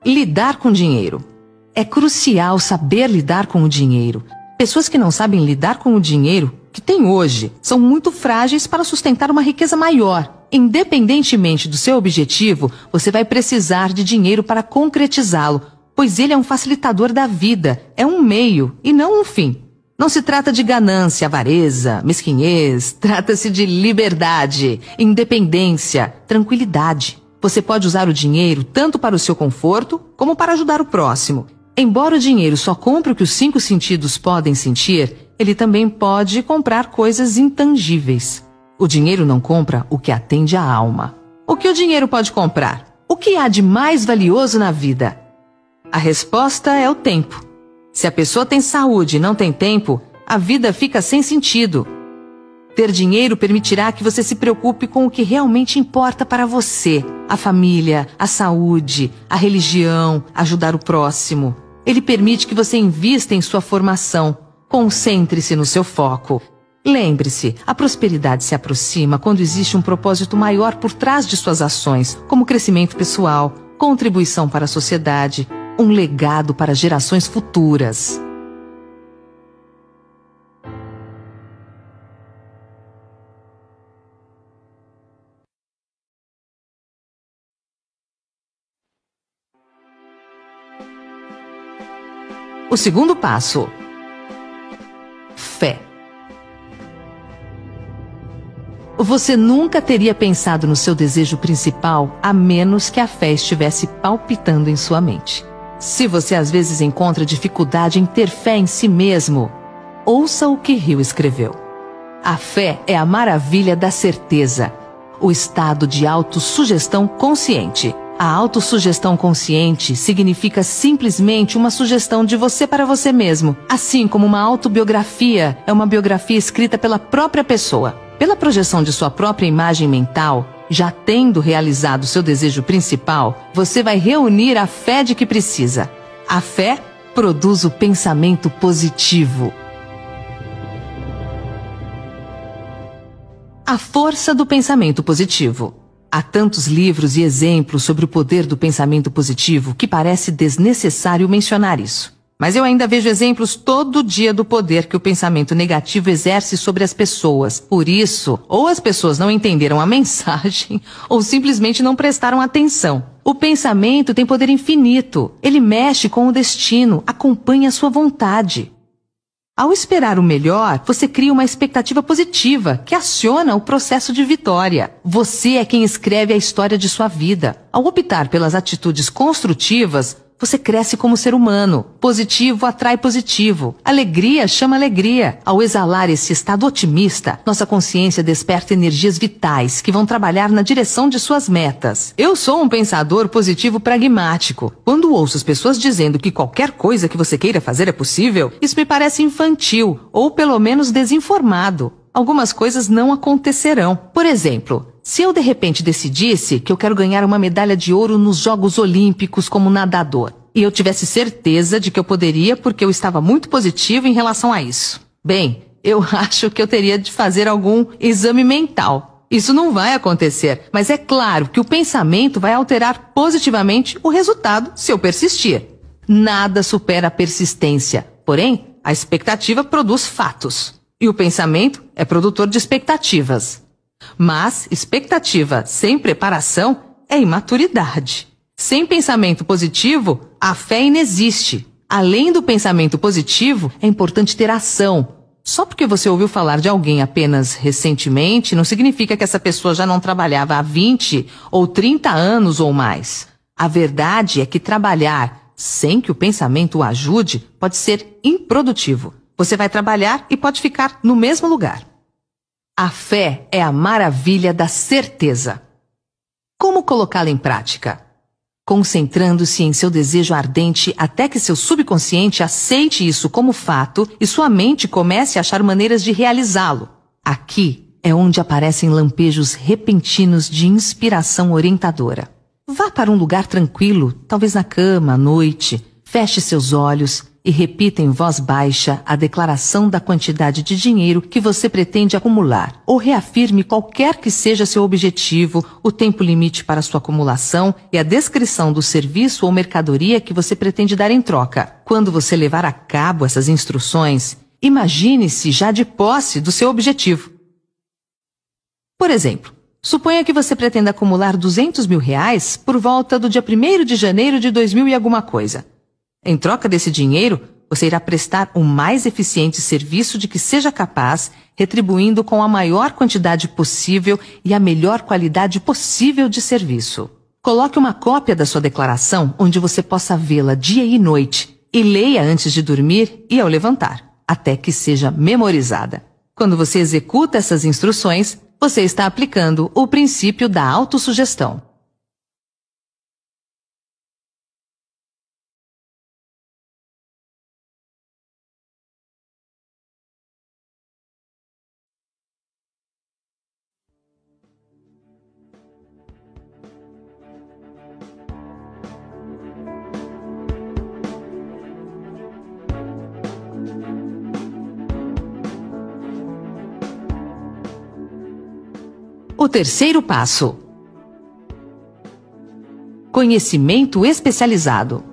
Lidar com dinheiro. É crucial saber lidar com o dinheiro. Pessoas que não sabem lidar com o dinheiro que tem hoje são muito frágeis para sustentar uma riqueza maior. Independentemente do seu objetivo, você vai precisar de dinheiro para concretizá-lo, pois ele é um facilitador da vida, é um meio e não um fim. Não se trata de ganância, avareza, mesquinhez, trata-se de liberdade, independência, tranquilidade. Você pode usar o dinheiro tanto para o seu conforto como para ajudar o próximo. Embora o dinheiro só compre o que os 5 sentidos podem sentir, ele também pode comprar coisas intangíveis. O dinheiro não compra o que atende à alma. O que o dinheiro pode comprar? O que há de mais valioso na vida? A resposta é o tempo. Se a pessoa tem saúde e não tem tempo, a vida fica sem sentido. Ter dinheiro permitirá que você se preocupe com o que realmente importa para você: a família, a saúde, a religião, ajudar o próximo. Ele permite que você invista em sua formação. Concentre-se no seu foco. Lembre-se, a prosperidade se aproxima quando existe um propósito maior por trás de suas ações, como crescimento pessoal, contribuição para a sociedade, um legado para gerações futuras. O segundo passo: fé. Você nunca teria pensado no seu desejo principal a menos que a fé estivesse palpitando em sua mente. Se você às vezes encontra dificuldade em ter fé em si mesmo, ouça o que Hill escreveu. A fé é a maravilha da certeza, o estado de autossugestão consciente. A autossugestão consciente significa simplesmente uma sugestão de você para você mesmo, assim como uma autobiografia é uma biografia escrita pela própria pessoa. Pela projeção de sua própria imagem mental, já tendo realizado seu desejo principal, você vai reunir a fé de que precisa. A fé produz o pensamento positivo. A força do pensamento positivo. Há tantos livros e exemplos sobre o poder do pensamento positivo que parece desnecessário mencionar isso. Mas eu ainda vejo exemplos todo dia do poder que o pensamento negativo exerce sobre as pessoas. Por isso, ou as pessoas não entenderam a mensagem, ou simplesmente não prestaram atenção. O pensamento tem poder infinito. Ele mexe com o destino, acompanha a sua vontade. Ao esperar o melhor, você cria uma expectativa positiva que aciona o processo de vitória. Você é quem escreve a história de sua vida. Ao optar pelas atitudes construtivas, você cresce como ser humano. Positivo atrai positivo. Alegria chama alegria. Ao exalar esse estado otimista, nossa consciência desperta energias vitais que vão trabalhar na direção de suas metas. Eu sou um pensador positivo pragmático. Quando ouço as pessoas dizendo que qualquer coisa que você queira fazer é possível, isso me parece infantil, ou pelo menos desinformado. Algumas coisas não acontecerão. Por exemplo, se eu de repente decidisse que eu quero ganhar uma medalha de ouro nos Jogos Olímpicos como nadador, e eu tivesse certeza de que eu poderia porque eu estava muito positivo em relação a isso, bem, eu acho que eu teria de fazer algum exame mental. Isso não vai acontecer, mas é claro que o pensamento vai alterar positivamente o resultado se eu persistir. Nada supera a persistência, porém, a expectativa produz fatos. E o pensamento é produtor de expectativas. Mas expectativa sem preparação é imaturidade. Sem pensamento positivo, a fé inexiste. Além do pensamento positivo, é importante ter ação. Só porque você ouviu falar de alguém apenas recentemente, não significa que essa pessoa já não trabalhava há 20 ou 30 anos ou mais. A verdade é que trabalhar sem que o pensamento o ajude pode ser improdutivo. Você vai trabalhar e pode ficar no mesmo lugar. A fé é a maravilha da certeza. Como colocá-la em prática? Concentrando-se em seu desejo ardente até que seu subconsciente aceite isso como fato e sua mente comece a achar maneiras de realizá-lo. Aqui é onde aparecem lampejos repentinos de inspiração orientadora. Vá para um lugar tranquilo, talvez na cama, à noite, feche seus olhos e repita em voz baixa a declaração da quantidade de dinheiro que você pretende acumular, ou reafirme qualquer que seja seu objetivo, o tempo limite para sua acumulação e a descrição do serviço ou mercadoria que você pretende dar em troca. Quando você levar a cabo essas instruções, imagine-se já de posse do seu objetivo. Por exemplo, suponha que você pretenda acumular R$200 mil por volta do dia 1º de janeiro de 2000 e alguma coisa. Em troca desse dinheiro, você irá prestar o mais eficiente serviço de que seja capaz, retribuindo com a maior quantidade possível e a melhor qualidade possível de serviço. Coloque uma cópia da sua declaração onde você possa vê-la dia e noite e leia antes de dormir e ao levantar, até que seja memorizada. Quando você executa essas instruções, você está aplicando o princípio da autossugestão. O terceiro passo: conhecimento especializado.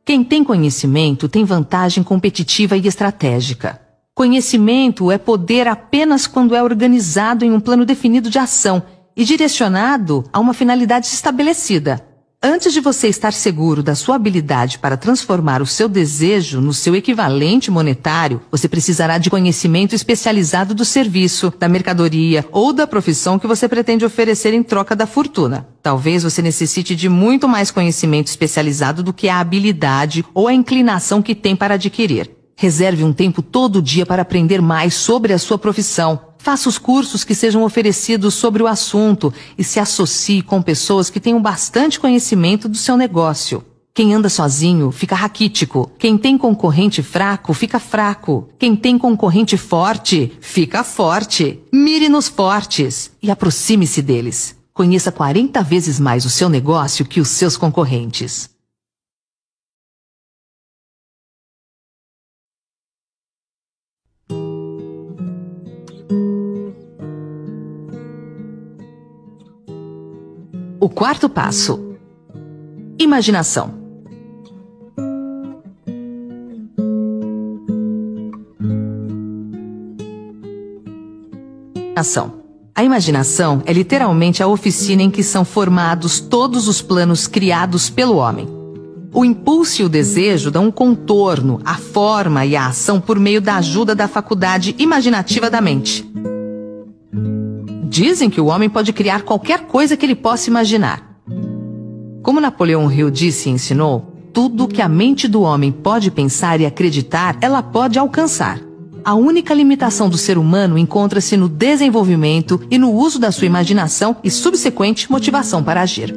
Quem tem conhecimento tem vantagem competitiva e estratégica. Conhecimento é poder apenas quando é organizado em um plano definido de ação e direcionado a uma finalidade estabelecida. Antes de você estar seguro da sua habilidade para transformar o seu desejo no seu equivalente monetário, você precisará de conhecimento especializado do serviço, da mercadoria ou da profissão que você pretende oferecer em troca da fortuna. Talvez você necessite de muito mais conhecimento especializado do que a habilidade ou a inclinação que tem para adquirir. Reserve um tempo todo dia para aprender mais sobre a sua profissão. Faça os cursos que sejam oferecidos sobre o assunto e se associe com pessoas que tenham bastante conhecimento do seu negócio. Quem anda sozinho fica raquítico. Quem tem concorrente fraco fica fraco. Quem tem concorrente forte fica forte. Mire nos fortes e aproxime-se deles. Conheça 40 vezes mais o seu negócio que os seus concorrentes. O quarto passo: imaginação. A imaginação é literalmente a oficina em que são formados todos os planos criados pelo homem. O impulso e o desejo dão um contorno, a forma e a ação por meio da ajuda da faculdade imaginativa da mente. Dizem que o homem pode criar qualquer coisa que ele possa imaginar. Como Napoleão Hill disse e ensinou, tudo que a mente do homem pode pensar e acreditar, ela pode alcançar. A única limitação do ser humano encontra-se no desenvolvimento e no uso da sua imaginação e subsequente motivação para agir.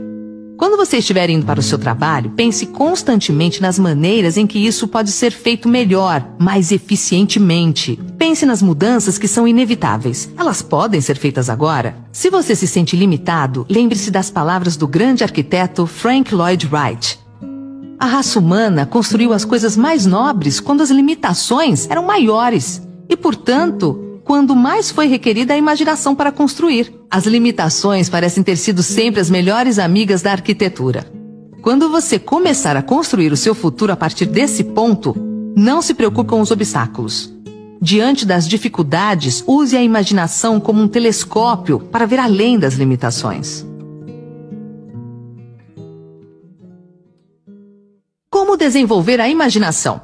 Quando você estiver indo para o seu trabalho, pense constantemente nas maneiras em que isso pode ser feito melhor, mais eficientemente. Pense nas mudanças que são inevitáveis. Elas podem ser feitas agora. Se você se sente limitado, lembre-se das palavras do grande arquiteto Frank Lloyd Wright. A raça humana construiu as coisas mais nobres quando as limitações eram maiores e, portanto, quando mais foi requerida a imaginação para construir. As limitações parecem ter sido sempre as melhores amigas da arquitetura. Quando você começar a construir o seu futuro a partir desse ponto, não se preocupe com os obstáculos. Diante das dificuldades, use a imaginação como um telescópio para ver além das limitações. Como desenvolver a imaginação?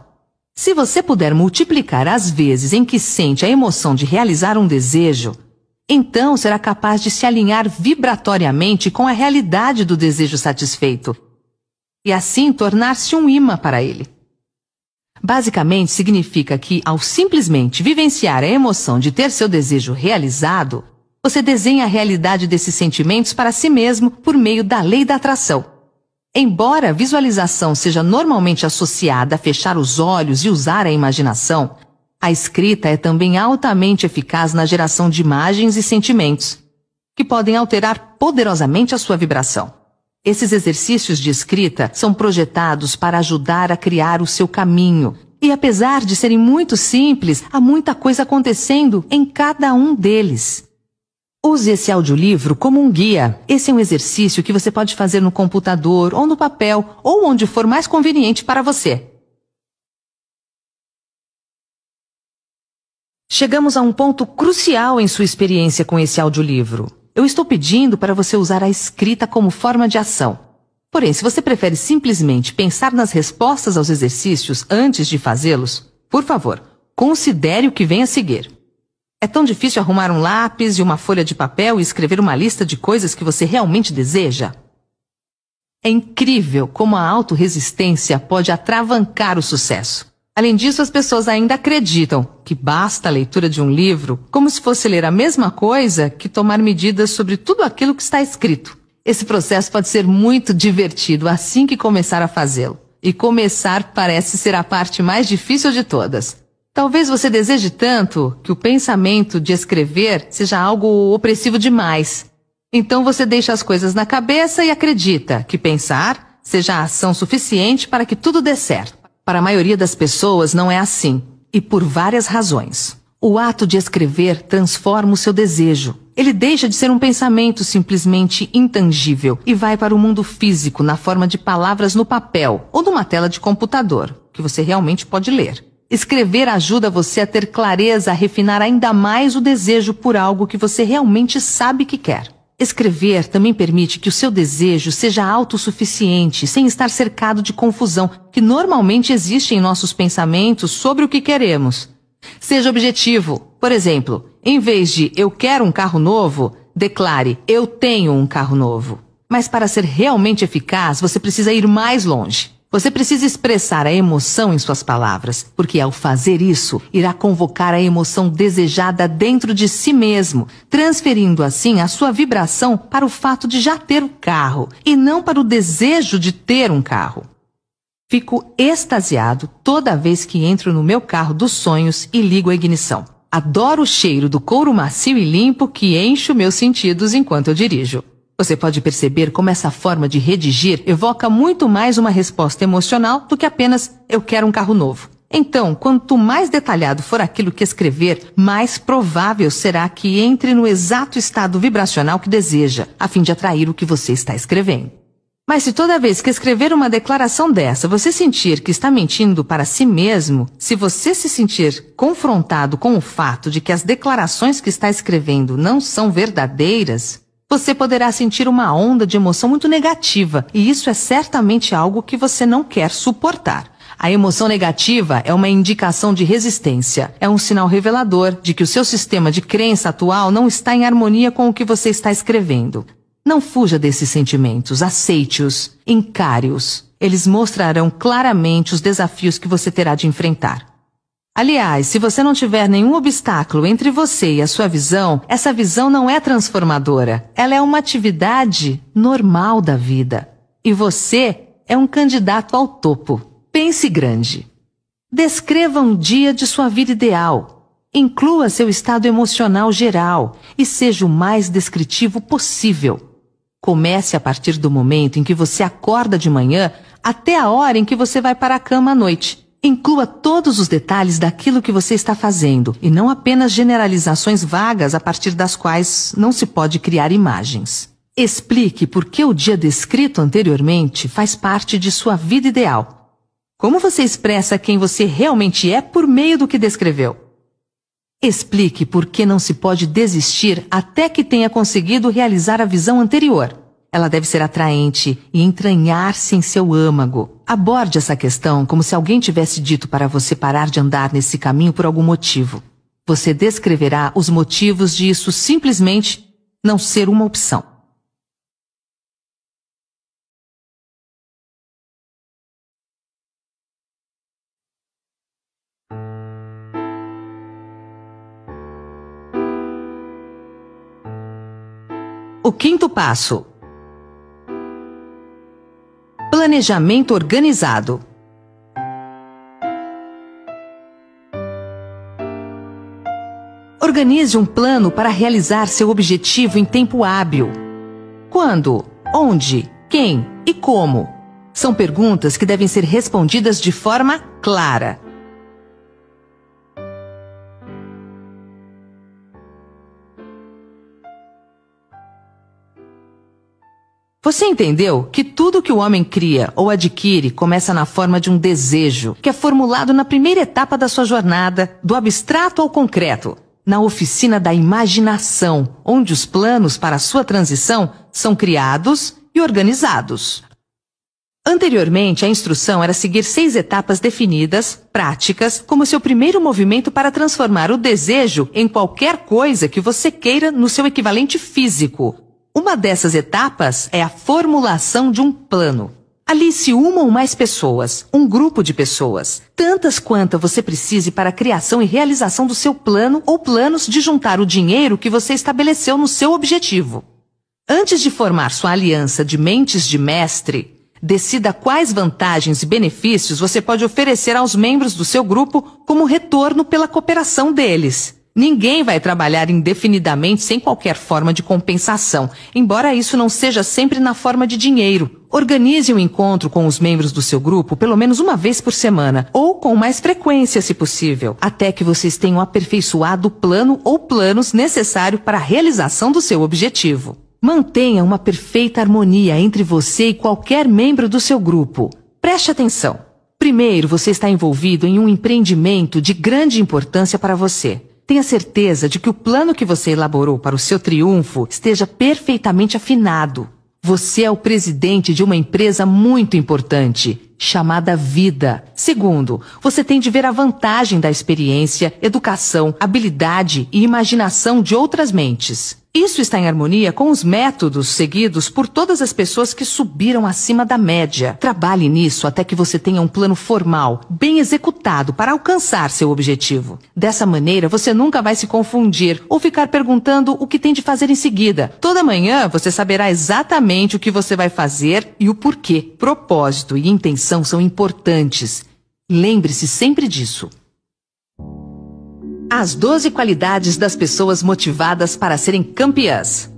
Se você puder multiplicar as vezes em que sente a emoção de realizar um desejo, então será capaz de se alinhar vibratoriamente com a realidade do desejo satisfeito e assim tornar-se um imã para ele. Basicamente significa que, ao simplesmente vivenciar a emoção de ter seu desejo realizado, você desenha a realidade desses sentimentos para si mesmo por meio da lei da atração. Embora a visualização seja normalmente associada a fechar os olhos e usar a imaginação, a escrita é também altamente eficaz na geração de imagens e sentimentos, que podem alterar poderosamente a sua vibração. Esses exercícios de escrita são projetados para ajudar a criar o seu caminho, e apesar de serem muito simples, há muita coisa acontecendo em cada um deles. Use esse audiolivro como um guia. Esse é um exercício que você pode fazer no computador ou no papel, ou onde for mais conveniente para você. Chegamos a um ponto crucial em sua experiência com esse audiolivro. Eu estou pedindo para você usar a escrita como forma de ação. Porém, se você prefere simplesmente pensar nas respostas aos exercícios antes de fazê-los, por favor, considere o que vem a seguir. É tão difícil arrumar um lápis e uma folha de papel e escrever uma lista de coisas que você realmente deseja? É incrível como a autorresistência pode atravancar o sucesso. Além disso, as pessoas ainda acreditam que basta a leitura de um livro como se fosse ler a mesma coisa que tomar medidas sobre tudo aquilo que está escrito. Esse processo pode ser muito divertido assim que começar a fazê-lo. E começar parece ser a parte mais difícil de todas. Talvez você deseje tanto que o pensamento de escrever seja algo opressivo demais. Então você deixa as coisas na cabeça e acredita que pensar seja a ação suficiente para que tudo dê certo. Para a maioria das pessoas não é assim, e por várias razões. O ato de escrever transforma o seu desejo. Ele deixa de ser um pensamento simplesmente intangível e vai para o mundo físico na forma de palavras no papel ou numa tela de computador, que você realmente pode ler. Escrever ajuda você a ter clareza, a refinar ainda mais o desejo por algo que você realmente sabe que quer. Escrever também permite que o seu desejo seja autossuficiente, sem estar cercado de confusão, que normalmente existe em nossos pensamentos sobre o que queremos. Seja objetivo. Por exemplo, em vez de "eu quero um carro novo", declare "eu tenho um carro novo". Mas para ser realmente eficaz, você precisa ir mais longe. Você precisa expressar a emoção em suas palavras, porque ao fazer isso, irá convocar a emoção desejada dentro de si mesmo, transferindo assim a sua vibração para o fato de já ter o carro, e não para o desejo de ter um carro. Fico extasiado toda vez que entro no meu carro dos sonhos e ligo a ignição. Adoro o cheiro do couro macio e limpo que enche os meus sentidos enquanto eu dirijo. Você pode perceber como essa forma de redigir evoca muito mais uma resposta emocional do que apenas "eu quero um carro novo". Então, quanto mais detalhado for aquilo que escrever, mais provável será que entre no exato estado vibracional que deseja, a fim de atrair o que você está escrevendo. Mas se toda vez que escrever uma declaração dessa você sentir que está mentindo para si mesmo, se você se sentir confrontado com o fato de que as declarações que está escrevendo não são verdadeiras, você poderá sentir uma onda de emoção muito negativa, e isso é certamente algo que você não quer suportar. A emoção negativa é uma indicação de resistência, é um sinal revelador de que o seu sistema de crença atual não está em harmonia com o que você está escrevendo. Não fuja desses sentimentos, aceite-os, encare-os. Eles mostrarão claramente os desafios que você terá de enfrentar. Aliás, se você não tiver nenhum obstáculo entre você e a sua visão, essa visão não é transformadora. Ela é uma atividade normal da vida. E você é um candidato ao topo. Pense grande. Descreva um dia de sua vida ideal. Inclua seu estado emocional geral e seja o mais descritivo possível. Comece a partir do momento em que você acorda de manhã até a hora em que você vai para a cama à noite. Inclua todos os detalhes daquilo que você está fazendo e não apenas generalizações vagas a partir das quais não se pode criar imagens. Explique por que o dia descrito anteriormente faz parte de sua vida ideal. Como você expressa quem você realmente é por meio do que descreveu? Explique por que não se pode desistir até que tenha conseguido realizar a visão anterior. Ela deve ser atraente e entranhar-se em seu âmago. Aborde essa questão como se alguém tivesse dito para você parar de andar nesse caminho por algum motivo. Você descreverá os motivos de isso simplesmente não ser uma opção. O quinto passo: planejamento organizado. Organize um plano para realizar seu objetivo em tempo hábil. Quando, onde, quem e como? São perguntas que devem ser respondidas de forma clara. Você entendeu que tudo que o homem cria ou adquire começa na forma de um desejo, que é formulado na primeira etapa da sua jornada, do abstrato ao concreto, na oficina da imaginação, onde os planos para a sua transição são criados e organizados. Anteriormente, a instrução era seguir 6 etapas definidas, práticas, como seu primeiro movimento para transformar o desejo em qualquer coisa que você queira no seu equivalente físico. Uma dessas etapas é a formulação de um plano. Alice uma ou mais pessoas, um grupo de pessoas, tantas quantas você precise para a criação e realização do seu plano ou planos de juntar o dinheiro que você estabeleceu no seu objetivo. Antes de formar sua aliança de mentes de mestre, decida quais vantagens e benefícios você pode oferecer aos membros do seu grupo como retorno pela cooperação deles. Ninguém vai trabalhar indefinidamente sem qualquer forma de compensação, embora isso não seja sempre na forma de dinheiro. Organize um encontro com os membros do seu grupo pelo menos uma vez por semana, ou com mais frequência, se possível, até que vocês tenham aperfeiçoado o plano ou planos necessários para a realização do seu objetivo. Mantenha uma perfeita harmonia entre você e qualquer membro do seu grupo. Preste atenção. Primeiro, você está envolvido em um empreendimento de grande importância para você. Tenha certeza de que o plano que você elaborou para o seu triunfo esteja perfeitamente afinado. Você é o presidente de uma empresa muito importante, chamada vida. Segundo, você tem de ver a vantagem da experiência, educação, habilidade e imaginação de outras mentes. Isso está em harmonia com os métodos seguidos por todas as pessoas que subiram acima da média. Trabalhe nisso até que você tenha um plano formal, bem executado para alcançar seu objetivo. Dessa maneira, você nunca vai se confundir ou ficar perguntando o que tem de fazer em seguida. Toda manhã, você saberá exatamente o que você vai fazer e o porquê. Propósito e intenção são importantes. Lembre-se sempre disso. As 12 qualidades das pessoas motivadas para serem campeãs.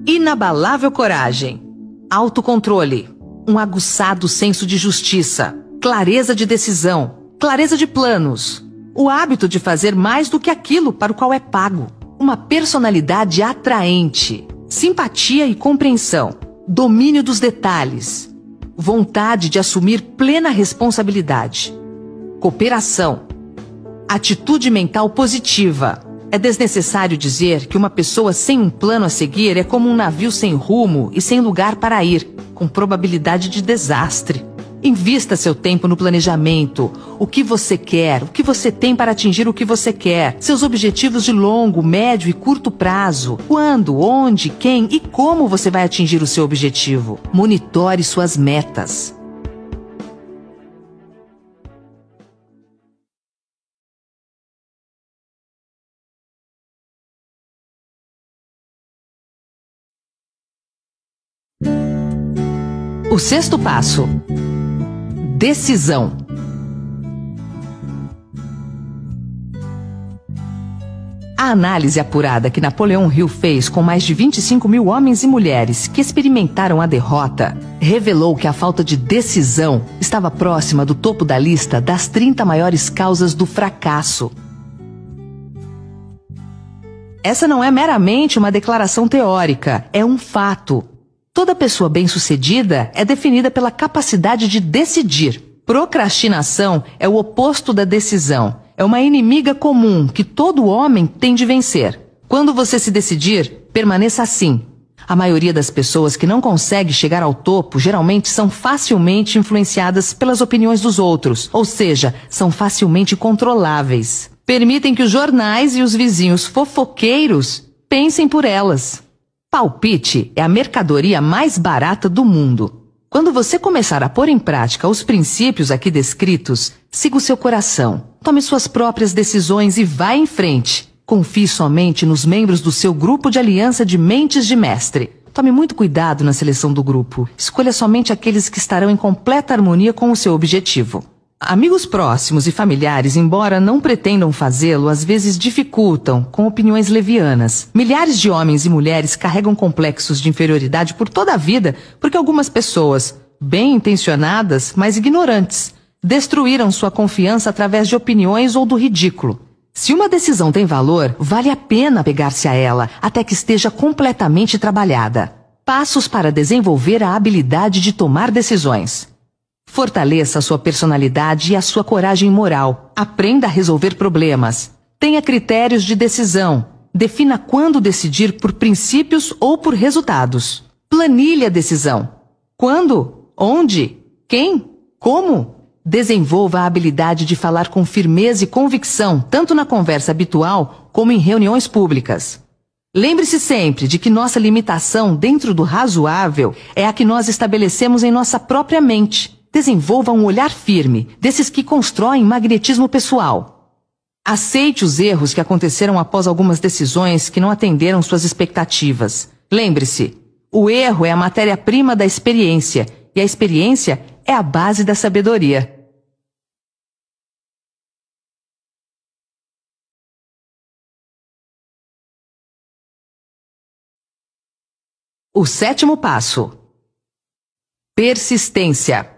Inabalável coragem, autocontrole, um aguçado senso de justiça, clareza de decisão, clareza de planos, o hábito de fazer mais do que aquilo para o qual é pago, uma personalidade atraente, simpatia e compreensão, domínio dos detalhes, vontade de assumir plena responsabilidade, cooperação, atitude mental positiva. É desnecessário dizer que uma pessoa sem um plano a seguir é como um navio sem rumo e sem lugar para ir, com probabilidade de desastre. Invista seu tempo no planejamento. O que você quer, o que você tem para atingir o que você quer, seus objetivos de longo, médio e curto prazo. Quando, onde, quem e como você vai atingir o seu objetivo. Monitore suas metas. O sexto passo: decisão. A análise apurada que Napoleão Hill fez com mais de 25 mil homens e mulheres que experimentaram a derrota revelou que a falta de decisão estava próxima do topo da lista das 30 maiores causas do fracasso. Essa não é meramente uma declaração teórica, é um fato. Toda pessoa bem-sucedida é definida pela capacidade de decidir. Procrastinação é o oposto da decisão. É uma inimiga comum que todo homem tem de vencer. Quando você se decidir, permaneça assim. A maioria das pessoas que não consegue chegar ao topo geralmente são facilmente influenciadas pelas opiniões dos outros, ou seja, são facilmente controláveis. Permitem que os jornais e os vizinhos fofoqueiros pensem por elas. Palpite é a mercadoria mais barata do mundo. Quando você começar a pôr em prática os princípios aqui descritos, siga o seu coração. Tome suas próprias decisões e vá em frente. Confie somente nos membros do seu grupo de aliança de mentes de mestre. Tome muito cuidado na seleção do grupo. Escolha somente aqueles que estarão em completa harmonia com o seu objetivo. Amigos próximos e familiares, embora não pretendam fazê-lo, às vezes dificultam com opiniões levianas. Milhares de homens e mulheres carregam complexos de inferioridade por toda a vida porque algumas pessoas, bem intencionadas, mas ignorantes, destruíram sua confiança através de opiniões ou do ridículo. Se uma decisão tem valor, vale a pena pegar-se a ela até que esteja completamente trabalhada. Passos para desenvolver a habilidade de tomar decisões. Fortaleça a sua personalidade e a sua coragem moral. Aprenda a resolver problemas. Tenha critérios de decisão. Defina quando decidir por princípios ou por resultados. Planilhe a decisão. Quando? Onde? Quem? Como? Desenvolva a habilidade de falar com firmeza e convicção, tanto na conversa habitual como em reuniões públicas. Lembre-se sempre de que nossa limitação dentro do razoável é a que nós estabelecemos em nossa própria mente. Desenvolva um olhar firme, desses que constroem magnetismo pessoal. Aceite os erros que aconteceram após algumas decisões que não atenderam suas expectativas. Lembre-se, o erro é a matéria-prima da experiência, e a experiência é a base da sabedoria. O sétimo passo: persistência.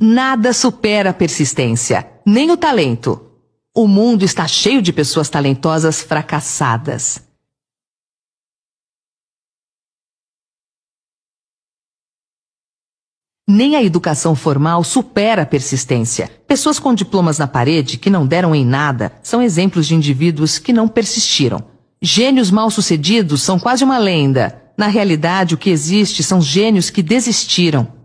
Nada supera a persistência, nem o talento. O mundo está cheio de pessoas talentosas fracassadas. Nem a educação formal supera a persistência. Pessoas com diplomas na parede que não deram em nada são exemplos de indivíduos que não persistiram. Gênios mal-sucedidos são quase uma lenda. Na realidade, o que existe são gênios que desistiram.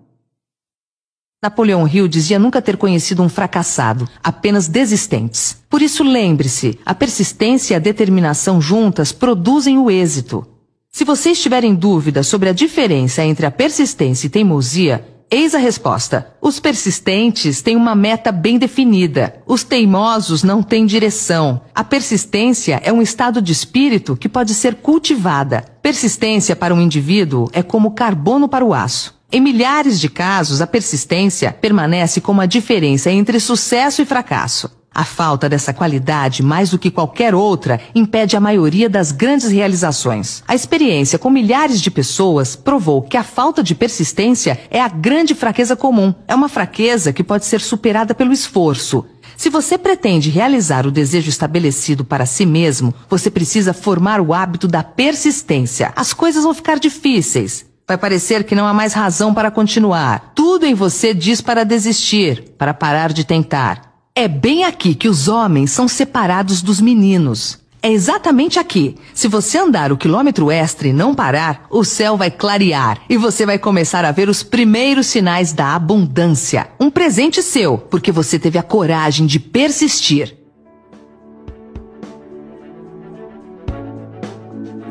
Napoleão Hill dizia nunca ter conhecido um fracassado, apenas desistentes. Por isso lembre-se, a persistência e a determinação juntas produzem o êxito. Se você estiver em dúvida sobre a diferença entre a persistência e teimosia, eis a resposta. Os persistentes têm uma meta bem definida. Os teimosos não têm direção. A persistência é um estado de espírito que pode ser cultivada. Persistência para um indivíduo é como carbono para o aço. Em milhares de casos, a persistência permanece como a diferença entre sucesso e fracasso. A falta dessa qualidade, mais do que qualquer outra, impede a maioria das grandes realizações. A experiência com milhares de pessoas provou que a falta de persistência é a grande fraqueza comum. É uma fraqueza que pode ser superada pelo esforço. Se você pretende realizar o desejo estabelecido para si mesmo, você precisa formar o hábito da persistência. As coisas vão ficar difíceis. Vai parecer que não há mais razão para continuar. Tudo em você diz para desistir, para parar de tentar. É bem aqui que os homens são separados dos meninos. É exatamente aqui. Se você andar o quilômetro extra e não parar, o céu vai clarear e você vai começar a ver os primeiros sinais da abundância. Um presente seu, porque você teve a coragem de persistir.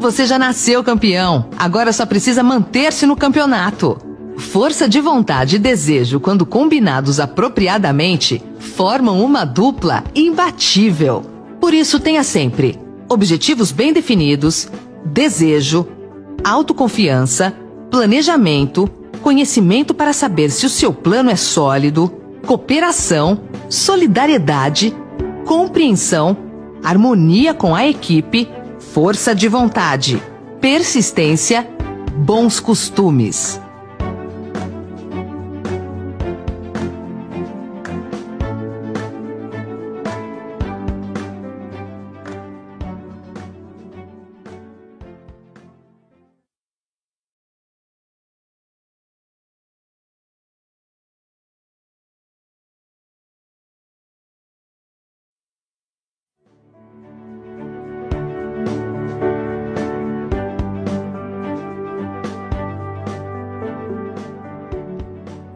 Você já nasceu campeão, agora só precisa manter-se no campeonato. Força de vontade e desejo, quando combinados apropriadamente, formam uma dupla imbatível. Por isso, tenha sempre objetivos bem definidos, desejo, autoconfiança, planejamento, conhecimento para saber se o seu plano é sólido, cooperação, solidariedade, compreensão, harmonia com a equipe, força de vontade, persistência, bons costumes.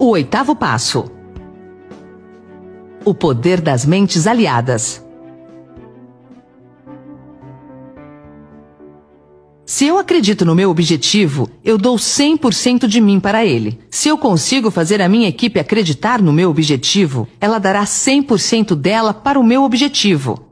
O 8º passo. O poder das mentes aliadas. Se eu acredito no meu objetivo, eu dou 100% de mim para ele. Se eu consigo fazer a minha equipe acreditar no meu objetivo, ela dará 100% dela para o meu objetivo.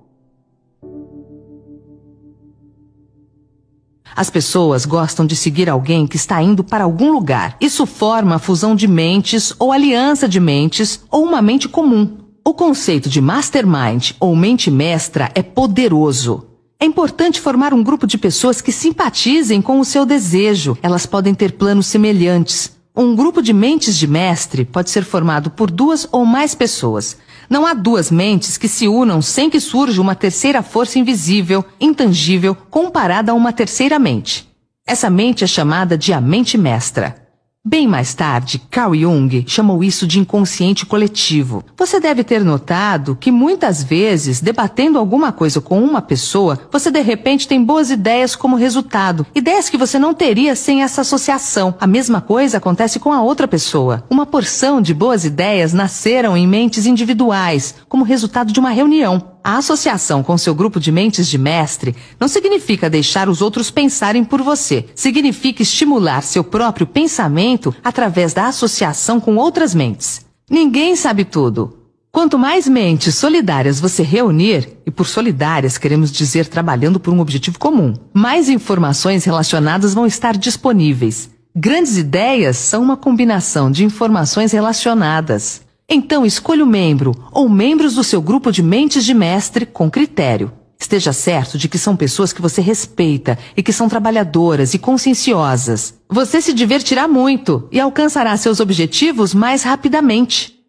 As pessoas gostam de seguir alguém que está indo para algum lugar. Isso forma a fusão de mentes ou aliança de mentes ou uma mente comum. O conceito de mastermind ou mente mestra é poderoso. É importante formar um grupo de pessoas que simpatizem com o seu desejo. Elas podem ter planos semelhantes. Um grupo de mentes de mestre pode ser formado por 2 ou mais pessoas. Não há 2 mentes que se unam sem que surja uma terceira força invisível, intangível, comparada a uma terceira mente. Essa mente é chamada de a mente mestra. Bem mais tarde, Carl Jung chamou isso de inconsciente coletivo. Você deve ter notado que muitas vezes, debatendo alguma coisa com uma pessoa, você de repente tem boas ideias como resultado. Ideias que você não teria sem essa associação. A mesma coisa acontece com a outra pessoa. Uma porção de boas ideias nasceram em mentes individuais, como resultado de uma reunião. A associação com seu grupo de mentes de mestre não significa deixar os outros pensarem por você. Significa estimular seu próprio pensamento através da associação com outras mentes. Ninguém sabe tudo. Quanto mais mentes solidárias você reunir, e por solidárias queremos dizer trabalhando por um objetivo comum, mais informações relacionadas vão estar disponíveis. Grandes ideias são uma combinação de informações relacionadas. Então escolha o membro ou membros do seu grupo de mentes de mestre com critério. Esteja certo de que são pessoas que você respeita e que são trabalhadoras e conscienciosas. Você se divertirá muito e alcançará seus objetivos mais rapidamente.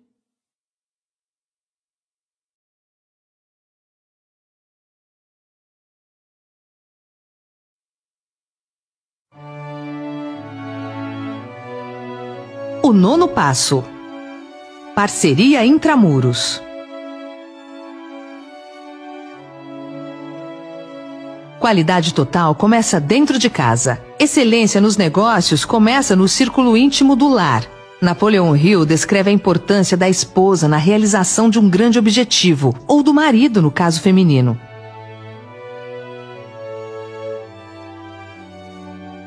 O 9º passo. Parceria intramuros. Qualidade total começa dentro de casa. Excelência nos negócios começa no círculo íntimo do lar. Napoleon Hill descreve a importância da esposa na realização de um grande objetivo, ou do marido no caso feminino.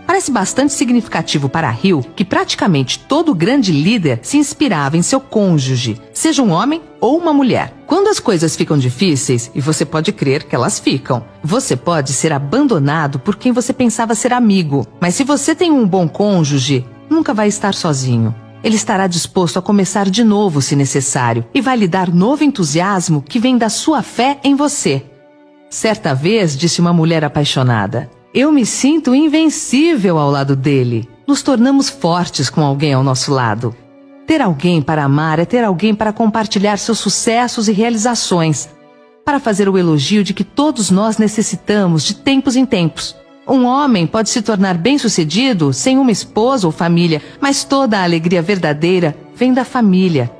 Parece bastante significativo para Hill que praticamente todo grande líder se inspirava em seu cônjuge, seja um homem ou uma mulher. Quando as coisas ficam difíceis, e você pode crer que elas ficam, você pode ser abandonado por quem você pensava ser amigo. Mas se você tem um bom cônjuge, nunca vai estar sozinho. Ele estará disposto a começar de novo se necessário e vai lhe dar novo entusiasmo que vem da sua fé em você. Certa vez, disse uma mulher apaixonada, eu me sinto invencível ao lado dele. Nos tornamos fortes com alguém ao nosso lado. Ter alguém para amar é ter alguém para compartilhar seus sucessos e realizações, para fazer o elogio de que todos nós necessitamos de tempos em tempos. Um homem pode se tornar bem-sucedido sem uma esposa ou família, mas toda a alegria verdadeira vem da família.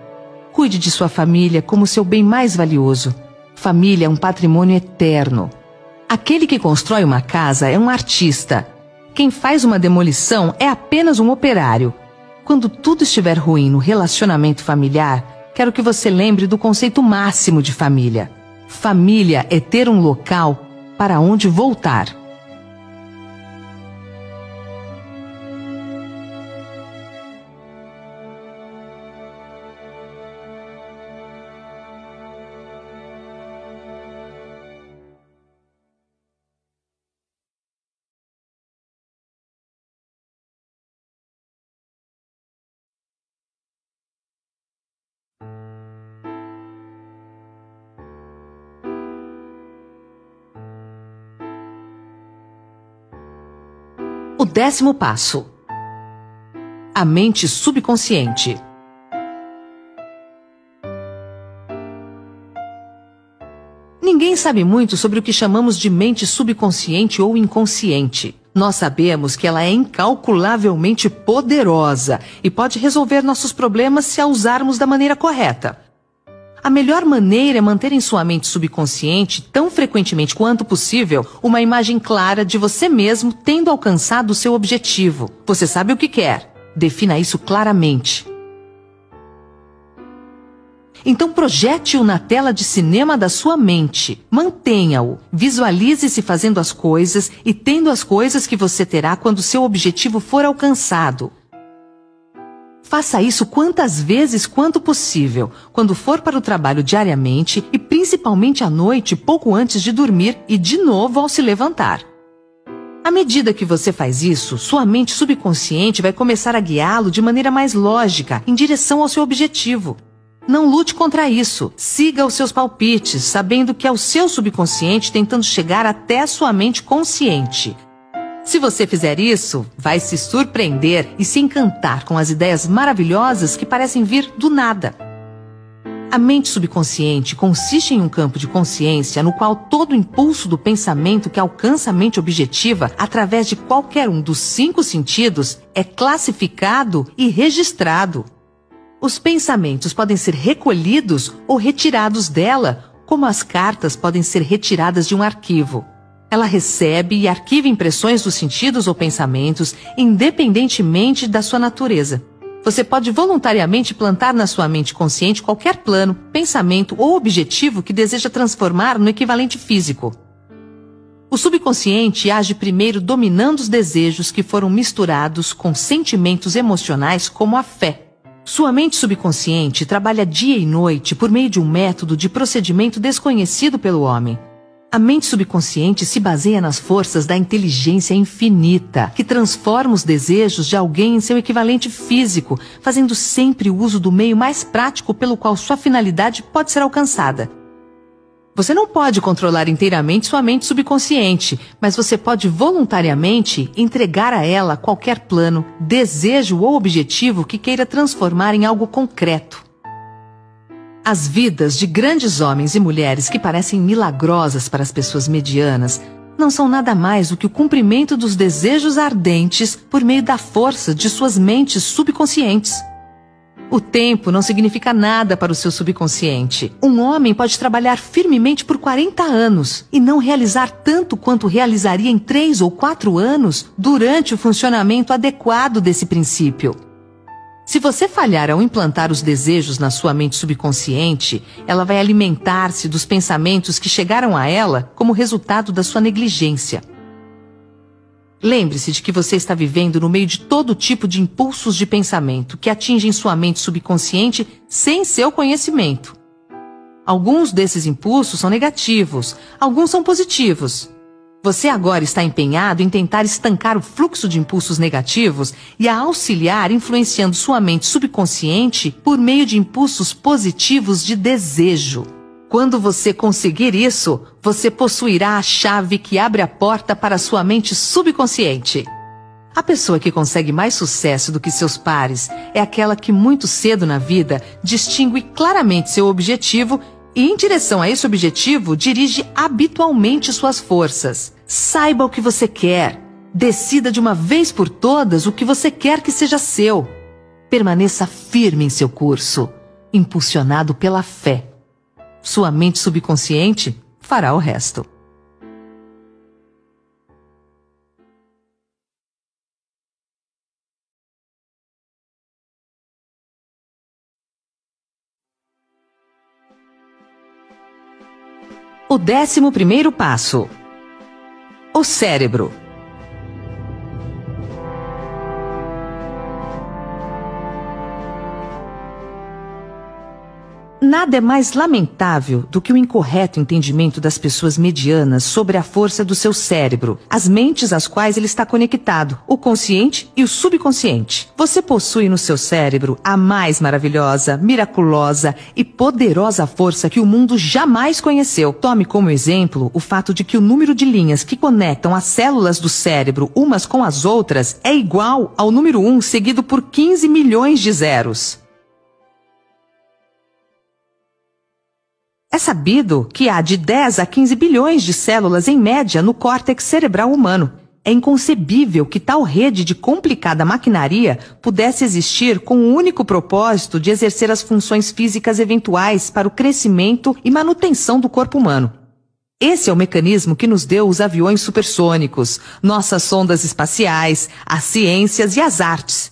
Cuide de sua família como seu bem mais valioso. Família é um patrimônio eterno. Aquele que constrói uma casa é um artista. Quem faz uma demolição é apenas um operário. Quando tudo estiver ruim no relacionamento familiar, quero que você lembre do conceito máximo de família. Família é ter um local para onde voltar. O 10º passo: a mente subconsciente. Ninguém sabe muito sobre o que chamamos de mente subconsciente ou inconsciente. Nós sabemos que ela é incalculavelmente poderosa e pode resolver nossos problemas se a usarmos da maneira correta. A melhor maneira é manter em sua mente subconsciente, tão frequentemente quanto possível, uma imagem clara de você mesmo tendo alcançado o seu objetivo. Você sabe o que quer. Defina isso claramente. Então projete-o na tela de cinema da sua mente. Mantenha-o. Visualize-se fazendo as coisas e tendo as coisas que você terá quando seu objetivo for alcançado. Faça isso quantas vezes quanto possível, quando for para o trabalho diariamente e principalmente à noite, pouco antes de dormir e de novo ao se levantar. À medida que você faz isso, sua mente subconsciente vai começar a guiá-lo de maneira mais lógica, em direção ao seu objetivo. Não lute contra isso. Siga os seus palpites, sabendo que é o seu subconsciente tentando chegar até a sua mente consciente. Se você fizer isso, vai se surpreender e se encantar com as ideias maravilhosas que parecem vir do nada. A mente subconsciente consiste em um campo de consciência no qual todo impulso do pensamento que alcança a mente objetiva através de qualquer um dos 5 sentidos é classificado e registrado. Os pensamentos podem ser recolhidos ou retirados dela, como as cartas podem ser retiradas de um arquivo. Ela recebe e arquiva impressões dos sentidos ou pensamentos, independentemente da sua natureza. Você pode voluntariamente plantar na sua mente consciente qualquer plano, pensamento ou objetivo que deseja transformar no equivalente físico. O subconsciente age primeiro dominando os desejos que foram misturados com sentimentos emocionais como a fé. Sua mente subconsciente trabalha dia e noite por meio de um método de procedimento desconhecido pelo homem. A mente subconsciente se baseia nas forças da inteligência infinita, que transforma os desejos de alguém em seu equivalente físico, fazendo sempre uso do meio mais prático pelo qual sua finalidade pode ser alcançada. Você não pode controlar inteiramente sua mente subconsciente, mas você pode voluntariamente entregar a ela qualquer plano, desejo ou objetivo que queira transformar em algo concreto. As vidas de grandes homens e mulheres que parecem milagrosas para as pessoas medianas não são nada mais do que o cumprimento dos desejos ardentes por meio da força de suas mentes subconscientes. O tempo não significa nada para o seu subconsciente. Um homem pode trabalhar firmemente por 40 anos e não realizar tanto quanto realizaria em 3 ou 4 anos durante o funcionamento adequado desse princípio. Se você falhar ao implantar os desejos na sua mente subconsciente, ela vai alimentar-se dos pensamentos que chegaram a ela como resultado da sua negligência. Lembre-se de que você está vivendo no meio de todo tipo de impulsos de pensamento que atingem sua mente subconsciente sem seu conhecimento. Alguns desses impulsos são negativos, alguns são positivos. Você agora está empenhado em tentar estancar o fluxo de impulsos negativos e a auxiliar influenciando sua mente subconsciente por meio de impulsos positivos de desejo. Quando você conseguir isso, você possuirá a chave que abre a porta para sua mente subconsciente. A pessoa que consegue mais sucesso do que seus pares é aquela que muito cedo na vida distingue claramente seu objetivo e, em direção a esse objetivo, dirige habitualmente suas forças. Saiba o que você quer. Decida de uma vez por todas o que você quer que seja seu. Permaneça firme em seu curso, impulsionado pela fé. Sua mente subconsciente fará o resto. O 11º passo: o cérebro. Nada é mais lamentável do que o incorreto entendimento das pessoas medianas sobre a força do seu cérebro, as mentes às quais ele está conectado, o consciente e o subconsciente. Você possui no seu cérebro a mais maravilhosa, miraculosa e poderosa força que o mundo jamais conheceu. Tome como exemplo o fato de que o número de linhas que conectam as células do cérebro umas com as outras é igual ao número 1 seguido por 15 milhões de zeros. É sabido que há de 10 a 15 bilhões de células em média no córtex cerebral humano. É inconcebível que tal rede de complicada maquinaria pudesse existir com o único propósito de exercer as funções físicas eventuais para o crescimento e manutenção do corpo humano. Esse é o mecanismo que nos deu os aviões supersônicos, nossas sondas espaciais, as ciências e as artes.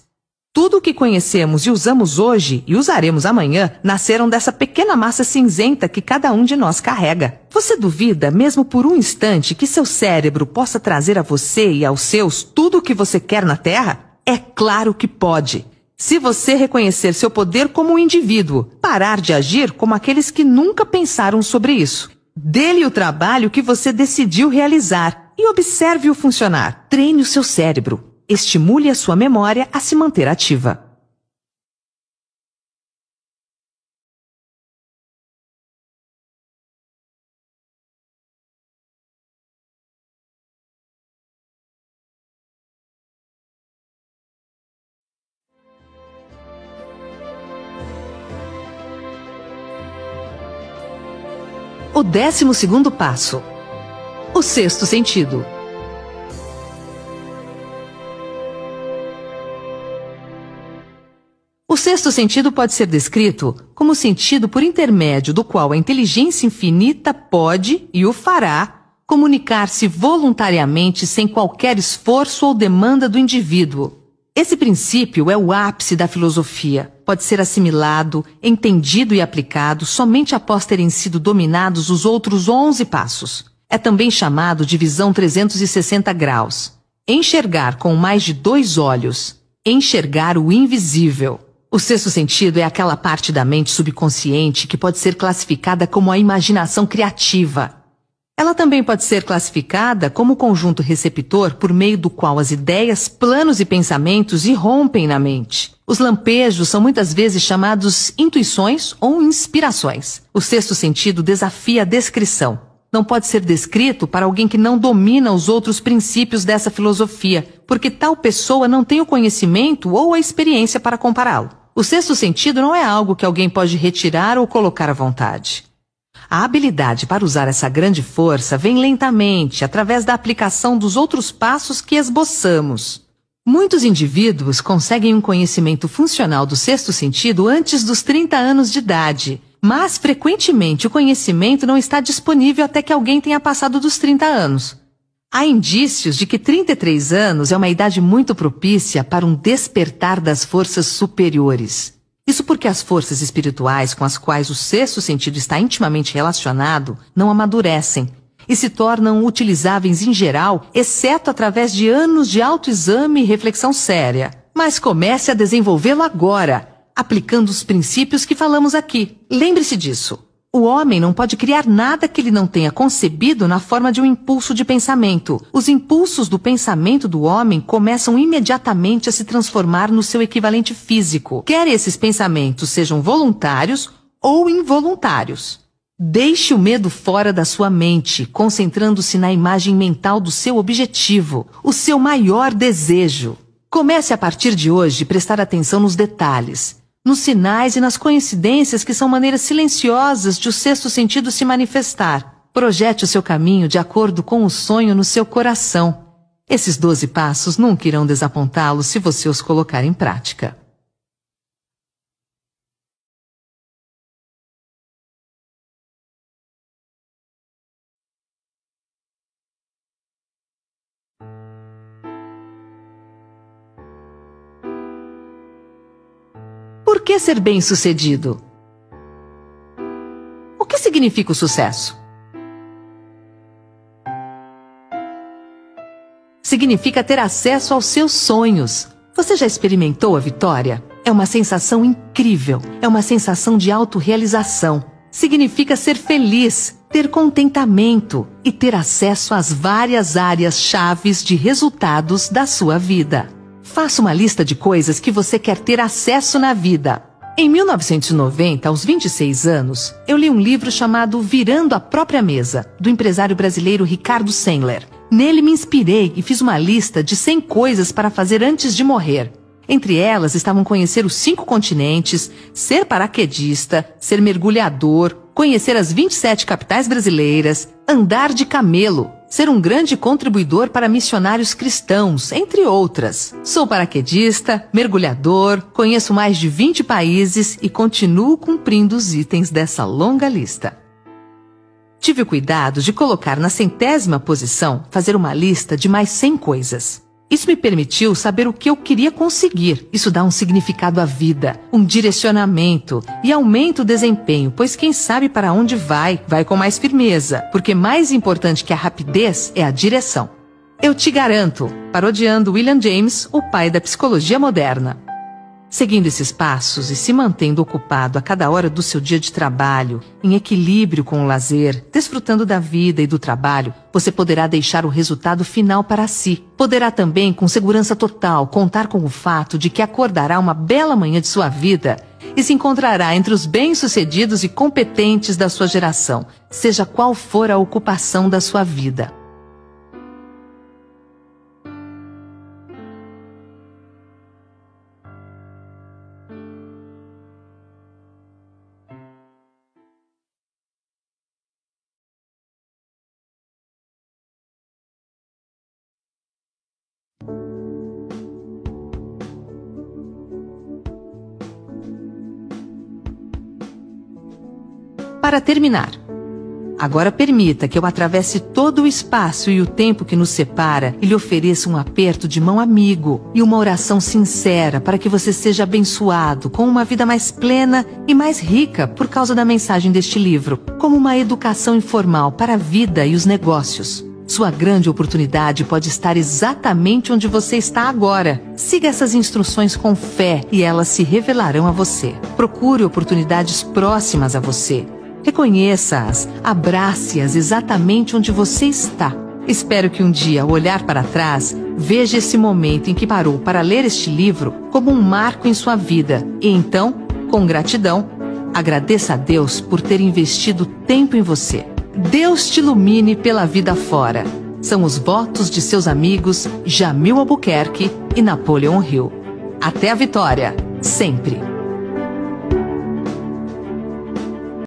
Tudo o que conhecemos e usamos hoje e usaremos amanhã nasceram dessa pequena massa cinzenta que cada um de nós carrega. Você duvida, mesmo por um instante, que seu cérebro possa trazer a você e aos seus tudo o que você quer na Terra? É claro que pode. Se você reconhecer seu poder como um indivíduo, parar de agir como aqueles que nunca pensaram sobre isso. Dê-lhe o trabalho que você decidiu realizar e observe-o funcionar. Treine o seu cérebro. Estimule a sua memória a se manter ativa. O 12º passo. O sexto sentido. O sexto sentido pode ser descrito como o sentido por intermédio do qual a inteligência infinita pode, e o fará, comunicar-se voluntariamente sem qualquer esforço ou demanda do indivíduo. Esse princípio é o ápice da filosofia. Pode ser assimilado, entendido e aplicado somente após terem sido dominados os outros 11 passos. É também chamado de visão 360 graus. Enxergar com mais de 2 olhos. Enxergar o invisível. O sexto sentido é aquela parte da mente subconsciente que pode ser classificada como a imaginação criativa. Ela também pode ser classificada como o conjunto receptor por meio do qual as ideias, planos e pensamentos irrompem na mente. Os lampejos são muitas vezes chamados intuições ou inspirações. O sexto sentido desafia a descrição. Não pode ser descrito para alguém que não domina os outros princípios dessa filosofia, porque tal pessoa não tem o conhecimento ou a experiência para compará-lo. O sexto sentido não é algo que alguém pode retirar ou colocar à vontade. A habilidade para usar essa grande força vem lentamente, através da aplicação dos outros passos que esboçamos. Muitos indivíduos conseguem um conhecimento funcional do sexto sentido antes dos 30 anos de idade, mas frequentemente o conhecimento não está disponível até que alguém tenha passado dos 30 anos. Há indícios de que 33 anos é uma idade muito propícia para um despertar das forças superiores. Isso porque as forças espirituais com as quais o sexto sentido está intimamente relacionado não amadurecem e se tornam utilizáveis em geral, exceto através de anos de autoexame e reflexão séria. Mas comece a desenvolvê-lo agora, aplicando os princípios que falamos aqui. Lembre-se disso. O homem não pode criar nada que ele não tenha concebido na forma de um impulso de pensamento. Os impulsos do pensamento do homem começam imediatamente a se transformar no seu equivalente físico, quer esses pensamentos sejam voluntários ou involuntários. Deixe o medo fora da sua mente, concentrando-se na imagem mental do seu objetivo, o seu maior desejo. Comece a partir de hoje a prestar atenção nos detalhes, nos sinais e nas coincidências que são maneiras silenciosas de o sexto sentido se manifestar. Projete o seu caminho de acordo com o sonho no seu coração. Esses 12 passos nunca irão desapontá-lo se você os colocar em prática. Por que ser bem-sucedido? O que significa o sucesso? Significa ter acesso aos seus sonhos. Você já experimentou a vitória? É É uma sensação incrível, é uma sensação de autorrealização. Significa ser feliz, ter contentamento e ter acesso às várias áreas chaves de resultados da sua vida. Faça uma lista de coisas que você quer ter acesso na vida. Em 1990, aos 26 anos, eu li um livro chamado Virando a Própria Mesa, do empresário brasileiro Ricardo Sandler. Nele me inspirei e fiz uma lista de 100 coisas para fazer antes de morrer. Entre elas estavam conhecer os 5 continentes, ser paraquedista, ser mergulhador, conhecer as 27 capitais brasileiras, andar de camelo, ser um grande contribuidor para missionários cristãos, entre outras. Sou paraquedista, mergulhador, conheço mais de 20 países e continuo cumprindo os itens dessa longa lista. Tive o cuidado de colocar na 100ª posição, fazer uma lista de mais 100 coisas. Isso me permitiu saber o que eu queria conseguir. Isso dá um significado à vida, um direcionamento e aumenta o desempenho, pois quem sabe para onde vai com mais firmeza, porque mais importante que a rapidez é a direção. Eu te garanto, parodiando William James, o pai da psicologia moderna. Seguindo esses passos e se mantendo ocupado a cada hora do seu dia de trabalho, em equilíbrio com o lazer, desfrutando da vida e do trabalho, você poderá deixar o resultado final para si. Poderá também, com segurança total, contar com o fato de que acordará uma bela manhã de sua vida e se encontrará entre os bem-sucedidos e competentes da sua geração, seja qual for a ocupação da sua vida. Para terminar, agora permita que eu atravesse todo o espaço e o tempo que nos separa e lhe ofereça um aperto de mão amigo e uma oração sincera para que você seja abençoado com uma vida mais plena e mais rica por causa da mensagem deste livro, como uma educação informal para a vida e os negócios. Sua grande oportunidade pode estar exatamente onde você está agora. Siga essas instruções com fé e elas se revelarão a você. Procure oportunidades próximas a você. Reconheça-as, abrace-as exatamente onde você está. Espero que um dia, ao olhar para trás, veja esse momento em que parou para ler este livro como um marco em sua vida. E então, com gratidão, agradeça a Deus por ter investido tempo em você. Deus te ilumine pela vida fora. São os votos de seus amigos Jamil Albuquerque e Napoleon Hill. Até a vitória, sempre!